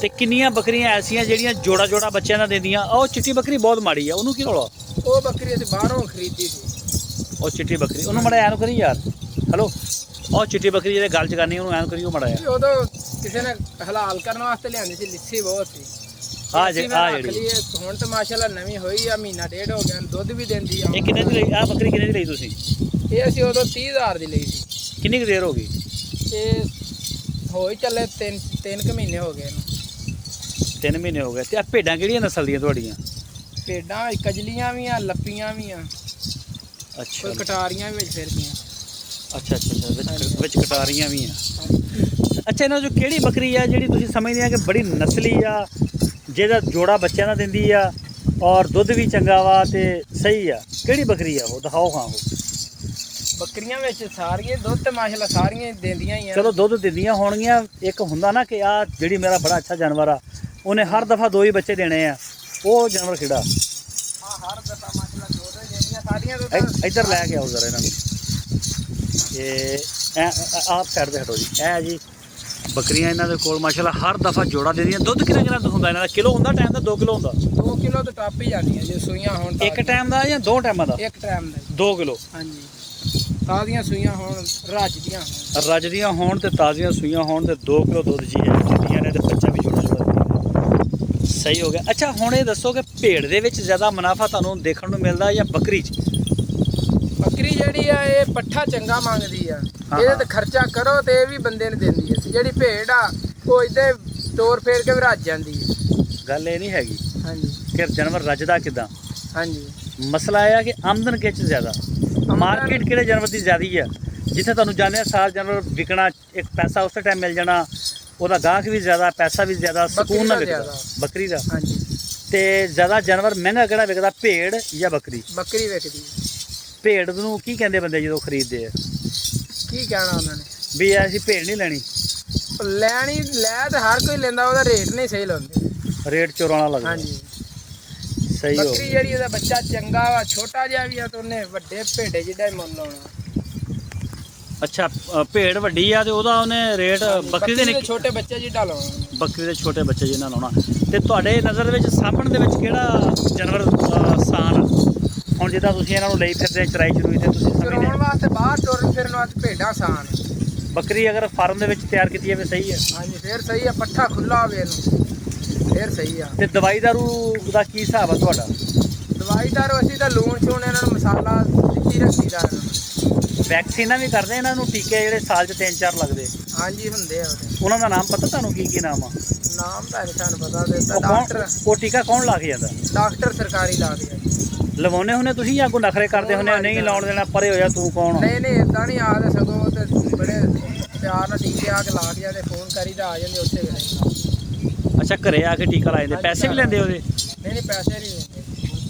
ਤੇ ਕਿੰਨੀਆਂ ਬੱਕਰੀਆਂ ਐਸੀਆਂ ਜਿਹੜੀਆਂ ਜੋੜਾ ਬੱਚਿਆਂ ਦਾ ਦਿੰਦੀਆਂ? ਉਹ ਚਿੱਟੀ ਬੱਕਰੀ ਬਹੁਤ ਮਾੜੀ ਆ, ਉਹਨੂੰ ਕੀ ਰੌਲਾ? ਉਹ ਬੱਕਰੀ ਅਸੀਂ ਬਾਹਰੋਂ ਖਰੀਦੀ ਸੀ। ਉਹ ਚਿੱਟੀ ਬੱਕਰੀ, ਉਹਨੂੰ ਮੜਾ ਐਨ ਕਰੀ ਯਾਰ। ਹੈਲੋ, ਉਹ ਚਿੱਟੀ ਬੱਕਰੀ ਜਿਹੜੇ ਗੱਲ ਚ ਕਰਨੀ, ਉਹਨੂੰ ਐਨ ਕਰੀ, ਉਹ ਮੜਾ ਯਾਰ। ਉਦੋਂ ਕਿਸੇ ਨੇ ਹਲਾਲ ਕਰਨ ਵਾਸਤੇ ਲਿਆਂਦੀ ਸੀ, ਲਿੱਸੀ ਬਹੁਤ ਸੀ। ਜਿਹੜੀ ਹੁਣ ਤਾਂ ਮਾਸ਼ਾਅੱਲਾ ਨਵੀਂ ਹੋਈ ਆ, ਮਹੀਨਾ ਡੇਢ ਹੋ ਗਿਆ, ਦੁੱਧ ਵੀ ਦਿੰਦੀ ਆ। ਇਹ ਕਿੰਨੇ ਦੀ ਲਈ? ਆਹ ਬੱਕਰੀ ਕਿੰਨੇ ਦੀ ਲਈ ਤੁਸੀਂ? ਇਹ ਅਸੀਂ ਉਦੋਂ 30,000 ਦੀ ਲਈ ਸੀ। ਕਿੰਨੀ ਕੁ ਦੇਰ ਹੋ ਗਈ? ਇਹ ਹੋ ਹੀ ਚੱਲੇ 3 ਮਹੀਨੇ ਹੋ ਗਏ ਇਹਨੂੰ। 3 ਮਹੀਨੇ ਹੋ ਗਏ। ਤੇ ਆ ਭੇਡਾਂ ਕਿਹੜੀਆਂ ਨਸਲ ਦੀਆਂ ਤੁਹਾਡੀਆਂ? ਭੇਡਾਂ ਕਜਲੀਆਂ ਵੀ ਆ, ਲੱਪੀਆਂ ਵੀ ਆ। ਅੱਛਾ, ਕਟਾਰੀਆਂ ਵੀ ਵਿੱਚ ਫਿਰਦੀਆਂ। ਅੱਛਾ, ਵਿੱਚ ਕਟਾਰੀਆਂ ਵੀ ਆ। ਅੱਛਾ, ਇਹਨਾਂ ਚੋਂ ਕਿਹੜੀ ਬੱਕਰੀ ਆ ਜਿਹੜੀ ਤੁਸੀਂ ਸਮਝਦੇ ਆ ਕਿ ਬੜੀ ਨਸਲੀ ਆ, ਜਿਹਦਾ ਜੋੜਾ ਬੱਚਿਆਂ ਦਾ ਦਿੰਦੀ ਆ ਔਰ ਦੁੱਧ ਵੀ ਚੰਗਾ ਵਾ ਤੇ ਸਹੀ ਆ? ਕਿਹੜੀ ਬੱਕਰੀ ਆ ਉਹ? ਦਿਖਾਓ ਹਾਂ। ਉਹ ਬੱਕਰੀਆਂ ਵਿੱਚ ਸਾਰੀਆਂ ਦੁੱਧ ਤੇ ਮਾਸ਼ਾਅੱਲਾ ਸਾਰੀਆਂ ਦਿੰਦੀਆਂ ਹੀ ਆ। ਚਲੋ ਦੁੱਧ ਦਿੰਦੀਆਂ ਹੋਣਗੀਆਂ। ਇੱਕ ਹੁੰਦਾ ਨਾ ਕਿ ਆ ਜਿਹੜੀ ਮੇਰਾ ਬੜਾ ਅੱਛਾ ਜਾਨਵਰ ਆ, ਉਹਨੇ ਹਰ ਦਫਾ 2 ਹੀ ਬੱਚੇ ਦੇਣੇ ਆ, ਉਹ ਜਾਨਵਰ ਕਿਹੜਾ? ਹਰ ਦਫਾ ਮਾਸ਼ਾਅੱਲਾ 2 ਦਿੰਦੀਆਂ ਸਾਰੀਆਂ। ਇੱਧਰ ਲੈ ਕੇ ਆਓ ਜ਼ਰਾ ਇਹਨਾਂ ਨੂੰ। ਇਹ ਆਪ ਸਾਈਡ ਤੇ ਹਟੋ ਜੀ। ਇਹ ਜੀ ਬੱਕਰੀਆਂ ਇਹਨਾਂ ਦੇ ਕੋਲ ਮਾਸ਼ਾਅੱਲਾ ਹਰ ਦਫਾ ਜੋੜਾ ਦੇ ਦੀਆਂ। ਦੁੱਧ ਕਿੰਨਾ ਹੁੰਦਾ ਇਹਨਾਂ ਦਾ? ਕਿਲੋ ਹੁੰਦਾ ਟਾਈਮ ਦਾ? 2 ਕਿਲੋ ਹੁੰਦਾ? 2 ਕਿਲੋ ਤਾਂ ਟੱਪ ਹੀ ਜਾਂਦੀਆਂ ਜੇ ਸੂਈਆਂ ਹੋਣ। ਇੱਕ ਟਾਈਮ ਦਾ ਜਾਂ 2 ਟਾਈਮਾਂ ਦਾ? ਇੱਕ ਟਾਈਮ ਦਾ 2 ਕਿਲੋ। ਹਾਂਜੀ, ਤਾਜ਼ੀਆਂ ਸੂਈਆਂ ਹੋਣ, ਰੱਜਦੀਆਂ ਹੋਣ ਤੇ ਤਾਜ਼ੀਆਂ ਸੂਈਆਂ ਹੋਣ ਤੇ 2 ਕਿਲੋ ਦੁੱਧ ਜੀ ਦਿੰਦੀਆਂ ਨੇ ਤੇ ਬੱਚਾ ਵੀ ਜੋੜਾ ਦਿੰਦਾ। ਸਹੀ ਹੋ ਗਿਆ। ਅੱਛਾ, ਹੁਣ ਇਹ ਦੱਸੋ ਕਿ ਭੇਡ ਦੇ ਵਿੱਚ ਜ਼ਿਆਦਾ ਮੁਨਾਫਾ ਤੁਹਾਨੂੰ ਦੇਖਣ ਨੂੰ ਮਿਲਦਾ ਜਾਂ ਬੱਕਰੀ 'ਚ? ਬੱਕਰੀ ਜਿਹੜੀ ਆ ਇਹ ਪੱਠਾ ਚੰਗਾ ਮੰਗਦੀ ਆ, ਇਹਦੇ ਤੇ ਖਰਚਾ ਕਰੋ ਤੇ ਇਹ ਵੀ ਬੰਦੇ ਨੂੰ ਦਿੰਦੀ ਹੈ। ਜਿਹੜੀ ਭੇਡ ਆ ਉਹ ਇੱਥੇ ਤੋਰ ਫੇਰ ਕੇ ਵੀ ਰੱਜ ਜਾਂਦੀ ਹੈ। ਗੱਲ ਇਹ ਨਹੀਂ ਹੈਗੀ। ਹਾਂਜੀ, ਕਿ ਜਾਨਵਰ ਰੱਜਦਾ ਕਿੱਦਾਂ? ਹਾਂਜੀ, ਮਸਲਾ ਇਹ ਆ ਕਿ ਆਮਦਨ ਕਿਹ 'ਚ ਜ਼ਿਆਦਾ? ਮਾਰਕੀਟ ਕਿਹੜੇ ਜਾਨਵਰ ਦੀ ਜ਼ਿਆਦੀ ਹੈ ਜਿੱਥੇ ਤੁਹਾਨੂੰ ਜਾਣਿਆ ਸਾਰ ਜਾਨਵਰ ਵਿਕਣਾ ਇੱਕ ਪੈਸਾ ਉਸੇ ਟਾਈਮ ਮਿਲ ਜਾਣਾ, ਉਹਦਾ ਗਾਹਕ ਵੀ ਜ਼ਿਆਦਾ, ਪੈਸਾ ਵੀ ਜ਼ਿਆਦਾ, ਸਕੂਨ ਨਾਲ ਵਿਕਦਾ ਬੱਕਰੀ ਦਾ। ਹਾਂਜੀ। ਤੇ ਜ਼ਿਆਦਾ ਜਾਨਵਰ ਮਹਿੰਗਾ ਕਿਹੜਾ ਵਿਕਦਾ, ਭੇਡ ਜਾਂ ਬੱਕਰੀ? ਬੱਕਰੀ ਵਿਕਦੀ। ਭੇਡ ਨੂੰ ਕੀ ਕਹਿੰਦੇ ਬੰਦੇ ਜਦੋਂ ਖਰੀਦਦੇ ਆ? ਕੀ ਕਹਿਣਾ ਉਹਨਾਂ ਨੇ ਵੀ ਅਸੀਂ ਭੇਡ ਨਹੀਂ ਲੈਣੀ। ਲੈਣੀ ਲੈ ਤਾਂ ਹਰ ਕੋਈ ਲੈਂਦਾ, ਉਹਦਾ ਰੇਟ ਨਹੀਂ ਸਹੀ ਲਾਉਂਦੇ, ਰੇਟ ਚੋਰਾਣਾ ਲੱਗਦਾ। ਹਾਂਜੀ। ਸਹੀ ਹੋ ਬੱਕਰੀ ਜਿਹੜੀ ਉਹਦਾ ਬੱਚਾ ਚੰਗਾ ਵਾ, ਛੋਟਾ ਜਿਹਾ ਵੀ ਆ ਤਾਂ ਉਹਨੇ ਵੱਡੇ ਭੇਡੇ ਜਿੱਡਾ ਹੀ ਮੁੱਲ ਲਾਉਣਾ। ਅੱਛਾ, ਭੇਡ ਵੱਡੀ ਆ ਤੇ ਉਹਨੇ ਰੇਟ ਬੱਕਰੀ ਦੇ ਛੋਟੇ ਬੱਚੇ ਜਿੱਡਾ ਲਾਉਣਾ। ਬੱਕਰੀ ਦੇ ਛੋਟੇ ਬੱਚੇ ਜਿੰਨਾ ਲਾਉਣਾ। ਤੇ ਤੁਹਾਡੇ ਨਜ਼ਰ ਦੇ ਵਿੱਚ ਸਾਂਭਣ ਦੇ ਵਿੱਚ ਕਿਹੜਾ ਜਾਨਵਰ ਆਸਾਨ ਆ? ਹੁਣ ਜਿੱਦਾਂ ਤੁਸੀਂ ਇਹਨਾਂ ਨੂੰ ਲਈ ਫਿਰਦੇ ਚਰਾਈ ਚਰੂਈ ਤੇ ਤੁਸੀਂ ਚਰਾਉਣ ਵਾਸਤੇ ਬਾਹਰ ਟੁਰਨ ਫਿਰਨ ਵਾਸਤੇ ਭੇਡਾਂ ਆਸਾਨ। ਬੱਕਰੀ ਅਗਰ ਫਾਰਮ ਦੇ ਵਿੱਚ ਤਿਆਰ ਕੀਤੀ ਜਾਵੇ ਸਹੀ ਹੈ? ਹਾਂਜੀ, ਫੇਰ ਸਹੀ ਆ, ਪੱਠਾ ਖੁੱਲਾ ਹੋਵੇ ਇਹਨੂੰ ਫੇਰ ਸਹੀ ਆ। ਤੇ ਦਵਾਈ ਦਾਰੂ ਦਾ ਕੀ ਹਿਸਾਬ ਆ ਤੁਹਾਡਾ? ਦਵਾਈ ਦਾਰੂ ਅਸੀਂ ਤਾਂ ਲੂਣ ਛੂਣ ਇਹਨਾਂ ਨੂੰ ਮਸਾਲਾ ਦਿੱਤੀ ਰੱਖੀਦਾ। ਵੈਕਸੀਨਾਂ ਵੀ ਕਰਦੇ ਇਹਨਾਂ ਨੂੰ, ਟੀਕੇ ਜਿਹੜੇ ਸਾਲ 'ਚ 3-4 ਲੱਗਦੇ? ਹਾਂਜੀ ਹੁੰਦੇ ਆ ਉਹਦੇ। ਉਹਨਾਂ ਦਾ ਨਾਮ ਪਤਾ ਤੁਹਾਨੂੰ? ਕੀ ਨਾਮ ਆ? ਨਾਮ ਤਾਂ ਨਹੀਂ ਸਾਨੂੰ ਪਤਾ। ਦਿੱਤਾ ਡਾਕਟਰ। ਉਹ ਟੀਕਾ ਕੌਣ ਲਾ ਕੇ ਜਾਂਦਾ? ਡਾਕਟਰ ਸਰਕਾਰੀ ਲਾ ਕੇ। ਲਵਾਉਣੇ ਹੁੰਦੇ ਤੁਸੀਂ ਜਾਂ ਕੋਈ ਨਖਰੇ ਕਰਦੇ ਹੁੰਦੇ? ਨਹੀਂ ਲਾਉਣ ਦੇਣਾ, ਪਰੇ ਹੋ ਜਾ ਤੂੰ ਕੌਣ? ਨਹੀਂ ਨਹੀਂ ਇਦਾਂ ਨਹੀਂ ਆਦੇ, ਸਗੋਂ ਤੇ ਬੜੇ ਪਿਆਰ ਨਾਲ ਟੀਕੇ ਆ ਕੇ ਲਾ ਕੇ ਜਾਂਦੇ, ਫੋਨ ਕਰੀਦਾ ਆ ਜਾਂਦੇ ਉਸੇ ਵੇਲੇ। ਅੱਛਾ, ਘਰੇ ਆ ਕੇ ਟੀਕਾ ਲਾ ਜਾਂਦੇ? ਪੈਸੇ ਵੀ ਲੈਂਦੇ ਉਹਦੇ? ਨਹੀਂ ਪੈਸੇ ਨਹੀਂ ਲੈਂਦੇ,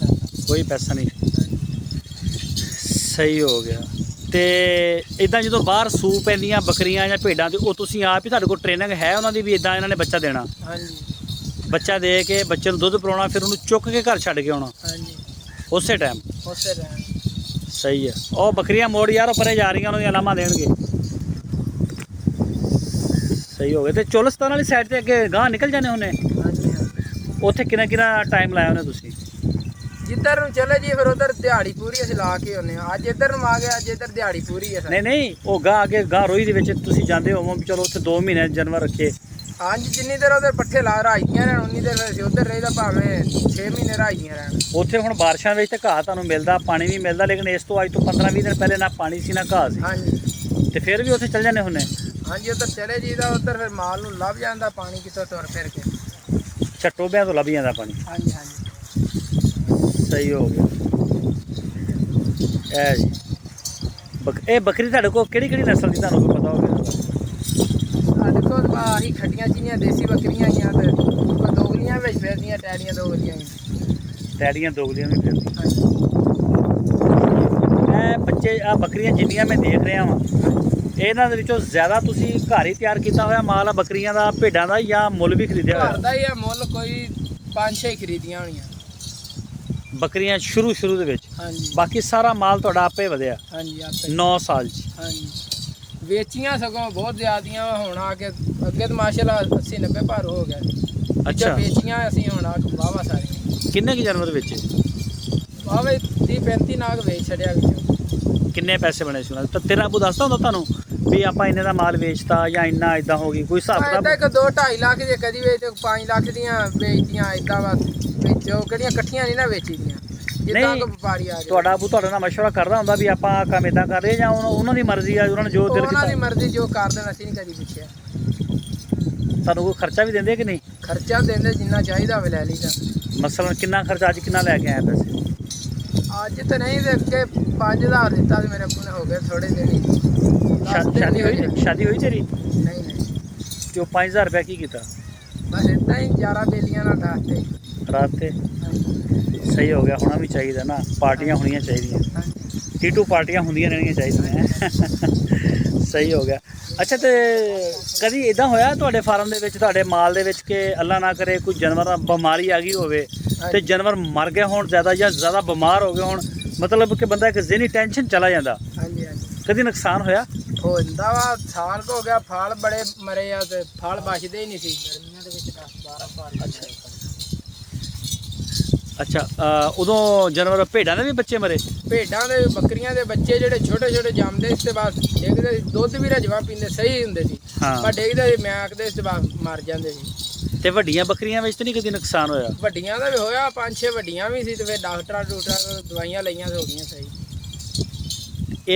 ਕੋਈ ਪੈਸਾ ਨਹੀਂ। ਸਹੀ ਹੋ ਗਿਆ। ਤੇ ਇਦਾਂ ਜਦੋਂ ਬਾਹਰ ਸੂ ਪੈਂਦੀਆਂ ਬੱਕਰੀਆਂ ਜਾਂ ਭੇਡਾਂ ਤੇ ਉਹ ਤੁਸੀਂ ਆਪ ਹੀ, ਤੁਹਾਡੇ ਕੋਲ ਟ੍ਰੇਨਿੰਗ ਹੈ ਉਹਨਾਂ ਦੀ ਵੀ ਇਦਾਂ ਇਹਨਾਂ ਨੇ ਬੱਚਾ ਦੇਣਾ? ਹਾਂਜੀ। ਬੱਚਾ ਦੇ ਕੇ ਬੱਚੇ ਨੂੰ ਦੁੱਧ ਪਿਲਾਉਣਾ, ਫਿਰ ਉਹਨੂੰ ਚੁੱਕ ਕੇ ਘਰ ਛੱਡ ਕੇ ਆਉਣਾ? ਹਾਂਜੀ, ਉਸੇ ਟਾਈਮ? ਉਸੇ ਟਾਈਮ। ਸਹੀ ਹੈ। ਉਹ ਬੱਕਰੀਆਂ ਮੋੜ ਯਾਰ, ਉਹ ਪਰੇ ਜਾ ਰਹੀਆਂ, ਉਹਨਾਂ ਦੀਆਂ ਲਾਮਾਂ ਦੇਣਗੇ। ਸਹੀ ਹੋ ਗਿਆ। ਤੇ ਚੋਲਸਤਾਨ ਵਾਲੀ ਸਾਈਡ ਤੇ ਅੱਗੇ ਗਾਂ ਨਿਕਲ ਜਾਂਦੇ ਹੁੰਦੇ? ਹਾਂਜੀ। ਉੱਥੇ ਕਿੰਨਾ ਟਾਈਮ ਲਾਇਆ ਉਹਨੇ ਤੁਸੀਂ? ਜਿੱਧਰ ਨੂੰ ਚਲੇ ਜੀ ਫਿਰ ਉਧਰ ਦਿਹਾੜੀ ਪੂਰੀ ਅਸੀਂ ਲਾ ਕੇ ਆਉਂਦੇ ਹਾਂ। ਅੱਜ ਇੱਧਰ ਨੂੰ ਆ ਗਏ, ਅੱਜ ਇੱਧਰ ਦਿਹਾੜੀ ਪੂਰੀ ਹੈ। ਨਹੀਂ ਉਹ ਗਾਂ ਅੱਗੇ ਗਾਂ ਰੋਈ ਦੇ ਵਿੱਚ ਤੁਸੀਂ ਜਾਂਦੇ ਹੋ ਵੀ ਚਲੋ ਉੱਥੇ 2 ਮਹੀਨੇ ਜਾਨਵਰ ਰੱਖੇ? ਹਾਂਜੀ, ਜਿੰਨੀ ਦੇਰ ਉਧਰ ਪੱਠੇ ਲਾ ਰਾਈਆਂ ਰਹਿਣ ਉਨੀ ਦੇਰ ਅਸੀਂ ਉਧਰ ਰਹੀਦਾ, ਭਾਵੇਂ 6 ਮਹੀਨੇ ਰਾਈਆਂ ਰਹਿਣ। ਉੱਥੇ ਹੁਣ ਬਾਰਿਸ਼ਾਂ ਵਿੱਚ ਤੇ ਘਾਹ ਤੁਹਾਨੂੰ ਮਿਲਦਾ, ਪਾਣੀ ਵੀ ਮਿਲਦਾ, ਲੇਕਿਨ ਇਸ ਤੋਂ ਅੱਜ ਤੋਂ 15-20 ਦਿਨ ਪਹਿਲੇ ਨਾ ਪਾਣੀ ਸੀ ਨਾ ਘਾਹ ਸੀ। ਹਾਂਜੀ। ਤੇ ਫਿਰ ਵੀ ਉੱਥੇ ਚੱਲ ਜਾਂਦੇ ਹੁੰਦੇ? ਹਾਂਜੀ, ਉਧਰ ਚਲੇ ਜੀਦਾ, ਉਧਰ ਫਿਰ ਮਾਲ ਨੂੰ ਲੱਭ ਜਾਂਦਾ ਪਾਣੀ ਕਿਤੋਂ ਤੁਰ ਫਿਰ ਕੇ। ਅੱਛਾ, ਟੋਬਿਆਂ ਤੋਂ ਲੱਭ ਜਾਂਦਾ ਪਾਣੀ? ਹਾਂਜੀ ਹਾਂਜੀ। ਸਹੀ ਹੋ ਗਿਆ। ਇਹ ਜੀ ਇਹ ਬੱਕਰੀ ਤੁਹਾਡੇ ਕੋਲ ਕਿਹੜੀ ਨਸਲ ਦੀ, ਤੁਹਾਨੂੰ ਕੋਈ ਪਤਾ ਹੋਵੇ? ਆ ਦੇਖੋ, ਆਹੀ ਖੱਟੀਆਂ ਚੀਨੀਆਂ ਦੇਸੀ ਬੱਕਰੀਆਂ ਆਈਆਂ ਤੇ ਦੋਗਲੀਆਂ ਵਿੱਚ ਫਿਰਦੀਆਂ, ਟੈਡੀਆਂ ਦੋਗਲੀਆਂ। ਟੈਡੀਆਂ ਦੋਗਲੀਆਂ ਵੀ ਫਿਰਦੀਆਂ। ਹਾਂਜੀ। ਇਹ ਬੱਚੇ ਆ ਬੱਕਰੀਆਂ ਜਿੰਨੀਆਂ ਮੈਂ ਦੇਖ ਰਿਹਾ ਵਾਂ, ਇਹਨਾਂ ਦੇ ਵਿੱਚੋਂ ਜ਼ਿਆਦਾ ਤੁਸੀਂ ਘਰ ਹੀ ਤਿਆਰ ਕੀਤਾ ਹੋਇਆ ਮਾਲ ਆ ਬੱਕਰੀਆਂ ਦਾ, ਭੇਡਾਂ ਦਾ, ਜਾਂ ਮੁੱਲ ਵੀ ਖਰੀਦਿਆ ਹੋਇਆ? ਘਰ ਦਾ ਹੀ ਆ, ਮੁੱਲ ਕੋਈ 5-6 ਖਰੀਦੀਆਂ ਹੋਣੀਆਂ ਬੱਕਰੀਆਂ ਸ਼ੁਰੂ ਦੇ ਵਿੱਚ? ਹਾਂਜੀ। ਬਾਕੀ ਸਾਰਾ ਮਾਲ ਤੁਹਾਡਾ ਆਪੇ ਵਧਿਆ? ਹਾਂਜੀ, ਆਪੇ। 9 ਸਾਲ 'ਚ? ਹਾਂਜੀ। ਵੇਚੀਆਂ ਸਗੋਂ ਬਹੁਤ ਜ਼ਿਆਦੀਆਂ ਹੁਣ ਆ ਕੇ, ਅੱਗੇ ਤਾਂ ਮਾਸ਼ਾਅੱਲਾ 80-90 ਭਾਰ ਹੋ ਗਿਆ। ਅੱਛਾ। ਵੇਚੀਆਂ ਅਸੀਂ ਹੁਣ ਆ ਵਾਹਵਾ ਸਾਰੀਆਂ। ਕਿੰਨੇ ਕੁ ਜਾਨਵਰ ਵੇਚੇ? ਵਾਹਵੇ 30-35 ਨਾਗ ਵੇਚ ਛੱਡਿਆ ਵਿੱਚੋਂ। ਕਿੰਨੇ ਪੈਸੇ ਬਣੇ ਸੀ ਉਹਨਾਂ ਦੇ? ਤਾਂ ਤੇਰਾ ਆਬੂ ਦੱਸਦਾ ਹੁੰਦਾ ਤੁਹਾਨੂੰ ਵੀ ਆਪਾਂ ਇੰਨੇ ਦਾ ਮਾਲ ਵੇਚਤਾ ਜਾਂ ਇੰਨਾ ਇਦਾਂ ਹੋ ਗਈ, ਕੋਈ ਹਿਸਾਬ ਇਦਾਂ ਕਿਤਾਬ? 2-2.5 ਲੱਖ ਜੇ ਕਦੀ ਵੇਚ, 5 ਲੱਖ ਦੀਆਂ ਵੇਚਦੀਆਂ ਇਦਾਂ ਵਾ ਵੇਚੋ, ਕਿਹੜੀਆਂ ਇਕੱਠੀਆਂ ਨਹੀਂ ਨਾ ਵੇਚੀਆਂ ਜਿੱਦਾਂ ਕੋਈ ਵਪਾਰੀ ਆ ਜਾਵੇ। ਤੁਹਾਡਾ ਆਬੂ ਤੁਹਾਡੇ ਨਾਲ ਮਸ਼ਵਰਾ ਕਰਦਾ ਹੁੰਦਾ ਵੀ ਆਪਾਂ ਕੰਮ ਇਦਾਂ ਕਰ ਰਹੇ ਜਾਂ ਉਹਨਾਂ ਦੀ ਮਰਜ਼ੀ ਆ, ਉਹਨਾਂ ਨੇ ਜੋ ਦਿਲ ਉਹਨਾਂ ਦੀ ਕੀਤਾ? ਮਰਜ਼ੀ ਜੋ ਕਰ ਦੇਣ, ਅਸੀਂ ਨਹੀਂ ਕਦੀ ਪੁੱਛਿਆ। ਤੁਹਾਨੂੰ ਕੋਈ ਖਰਚਾ ਵੀ ਦਿੰਦੇ ਕਿ ਨਹੀਂ? ਖਰਚਾ ਦਿੰਦੇ, ਜਿੰਨਾ ਚਾਹੀਦਾ ਹੋਵੇ ਲੈ ਲਈਦਾ। ਮਸਲਨ ਕਿੰਨਾ ਖਰਚਾ ਅੱਜ ਕਿੰਨਾ ਲੈ ਕੇ ਆਇਆ ਪੈਸੇ? ਅੱਜ ਤਾਂ ਨਹੀਂ, ਦੇਖ ਕੇ 5000 ਦਿੱਤਾ ਤੇ ਮੇਰੇ ਕੋਲ ਹੋ ਗਏ ਥੋੜੇ ਦਿਨ ਹੀ। ਸ਼ਾਦੀ ਹੋਈ ਤੇਰੀ? ਨਹੀਂ ਨਹੀਂ। ਤੇ ਉਹ 5000 ਰੁਪਏ ਕੀ ਕੀਤਾ? ਬਸ ਇਦਾਂ ਹੀ 11 ਬੇਲੀਆਂ ਨਾਲ ਡਾਟੇ ਰਾਤ ਤੇ? ਸਹੀ ਹੋ ਗਿਆ। ਹੋਣਾ ਵੀ ਚਾਹੀਦਾ ਨਾ, ਪਾਰਟੀਆਂ ਹੋਣੀਆਂ ਚਾਹੀਦੀਆਂ, ਟੀਟੂ ਪਾਰਟੀਆਂ ਹੁੰਦੀਆਂ ਰਹਿਣੀਆਂ ਚਾਹੀਦੀਆਂ। ਸਹੀ ਹੋ ਗਿਆ। ਅੱਛਾ, ਤੇ ਕਦੀ ਇਦਾਂ ਹੋਇਆ ਤੁਹਾਡੇ ਫਾਰਮ ਦੇ ਵਿੱਚ, ਤੁਹਾਡੇ ਮਾਲ ਦੇ ਵਿੱਚ ਕਿ ਅੱਲਾ ਨਾ ਕਰੇ ਕੋਈ ਜਾਨਵਰ ਬਿਮਾਰੀ ਆ ਗਈ ਹੋਵੇ ਤੇ ਜਾਨਵਰ ਮਰ ਗਏ ਹੋਣ ਜ਼ਿਆਦਾ, ਜਾਂ ਜ਼ਿਆਦਾ ਬਿਮਾਰ ਹੋ ਗਏ ਹੋਣ, ਮਤਲਬ ਕਿ ਬੰਦਾ ਇੱਕ ਜ਼ਿਹਨੀ ਟੈਨਸ਼ਨ ਚਲਾ ਜਾਂਦਾ? ਹਾਂਜੀ ਹਾਂਜੀ। ਕਦੀ ਨੁਕਸਾਨ ਹੋਇਆ? ਹੋ ਜਾਂਦਾ ਵਾ, ਸਾਲ ਹੋ ਗਿਆ, ਫਲ ਬੜੇ ਮਰੇ ਆ ਤੇ ਫਲ ਬਚਦੇ ਹੀ ਨਹੀਂ ਸੀ ਗਰਮੀਆਂ ਦੇ ਵਿੱਚ। 10-12 ਫਲ। ਅੱਛਾ, ਉਦੋਂ ਜਾਨਵਰ ਭੇਡਾਂ ਦੇ ਵੀ ਬੱਚੇ ਮਰੇ? ਭੇਡਾਂ ਦੇ, ਬੱਕਰੀਆਂ ਦੇ ਬੱਚੇ ਜਿਹੜੇ ਛੋਟੇ ਜੰਮਦੇ ਇਸ ਤੋਂ ਬਾਅਦ ਡਿੱਗਦੇ, ਦੁੱਧ ਵੀ ਰਜਵਾ ਪੀਂਦੇ ਸਹੀ ਹੁੰਦੇ ਸੀ, ਪਰ ਡਿੱਗਦੇ ਮੈਕਦੇ ਇਸ ਤੋਂ ਬਾਅਦ ਮਰ ਜਾਂਦੇ ਸੀ। ਤੇ ਵੱਡੀਆਂ ਬੱਕਰੀਆਂ ਵਿੱਚ ਤਾਂ ਨਹੀਂ ਕਦੀ ਨੁਕਸਾਨ ਹੋਇਆ? ਵੱਡੀਆਂ ਦਾ ਵੀ ਹੋਇਆ, 5-6 ਵੱਡੀਆਂ ਵੀ ਸੀ ਤੇ ਫਿਰ ਡਾਕਟਰਾਂ ਦਵਾਈਆਂ ਲਈਆਂ ਤੇ ਹੋ ਗਈਆਂ ਸਹੀ।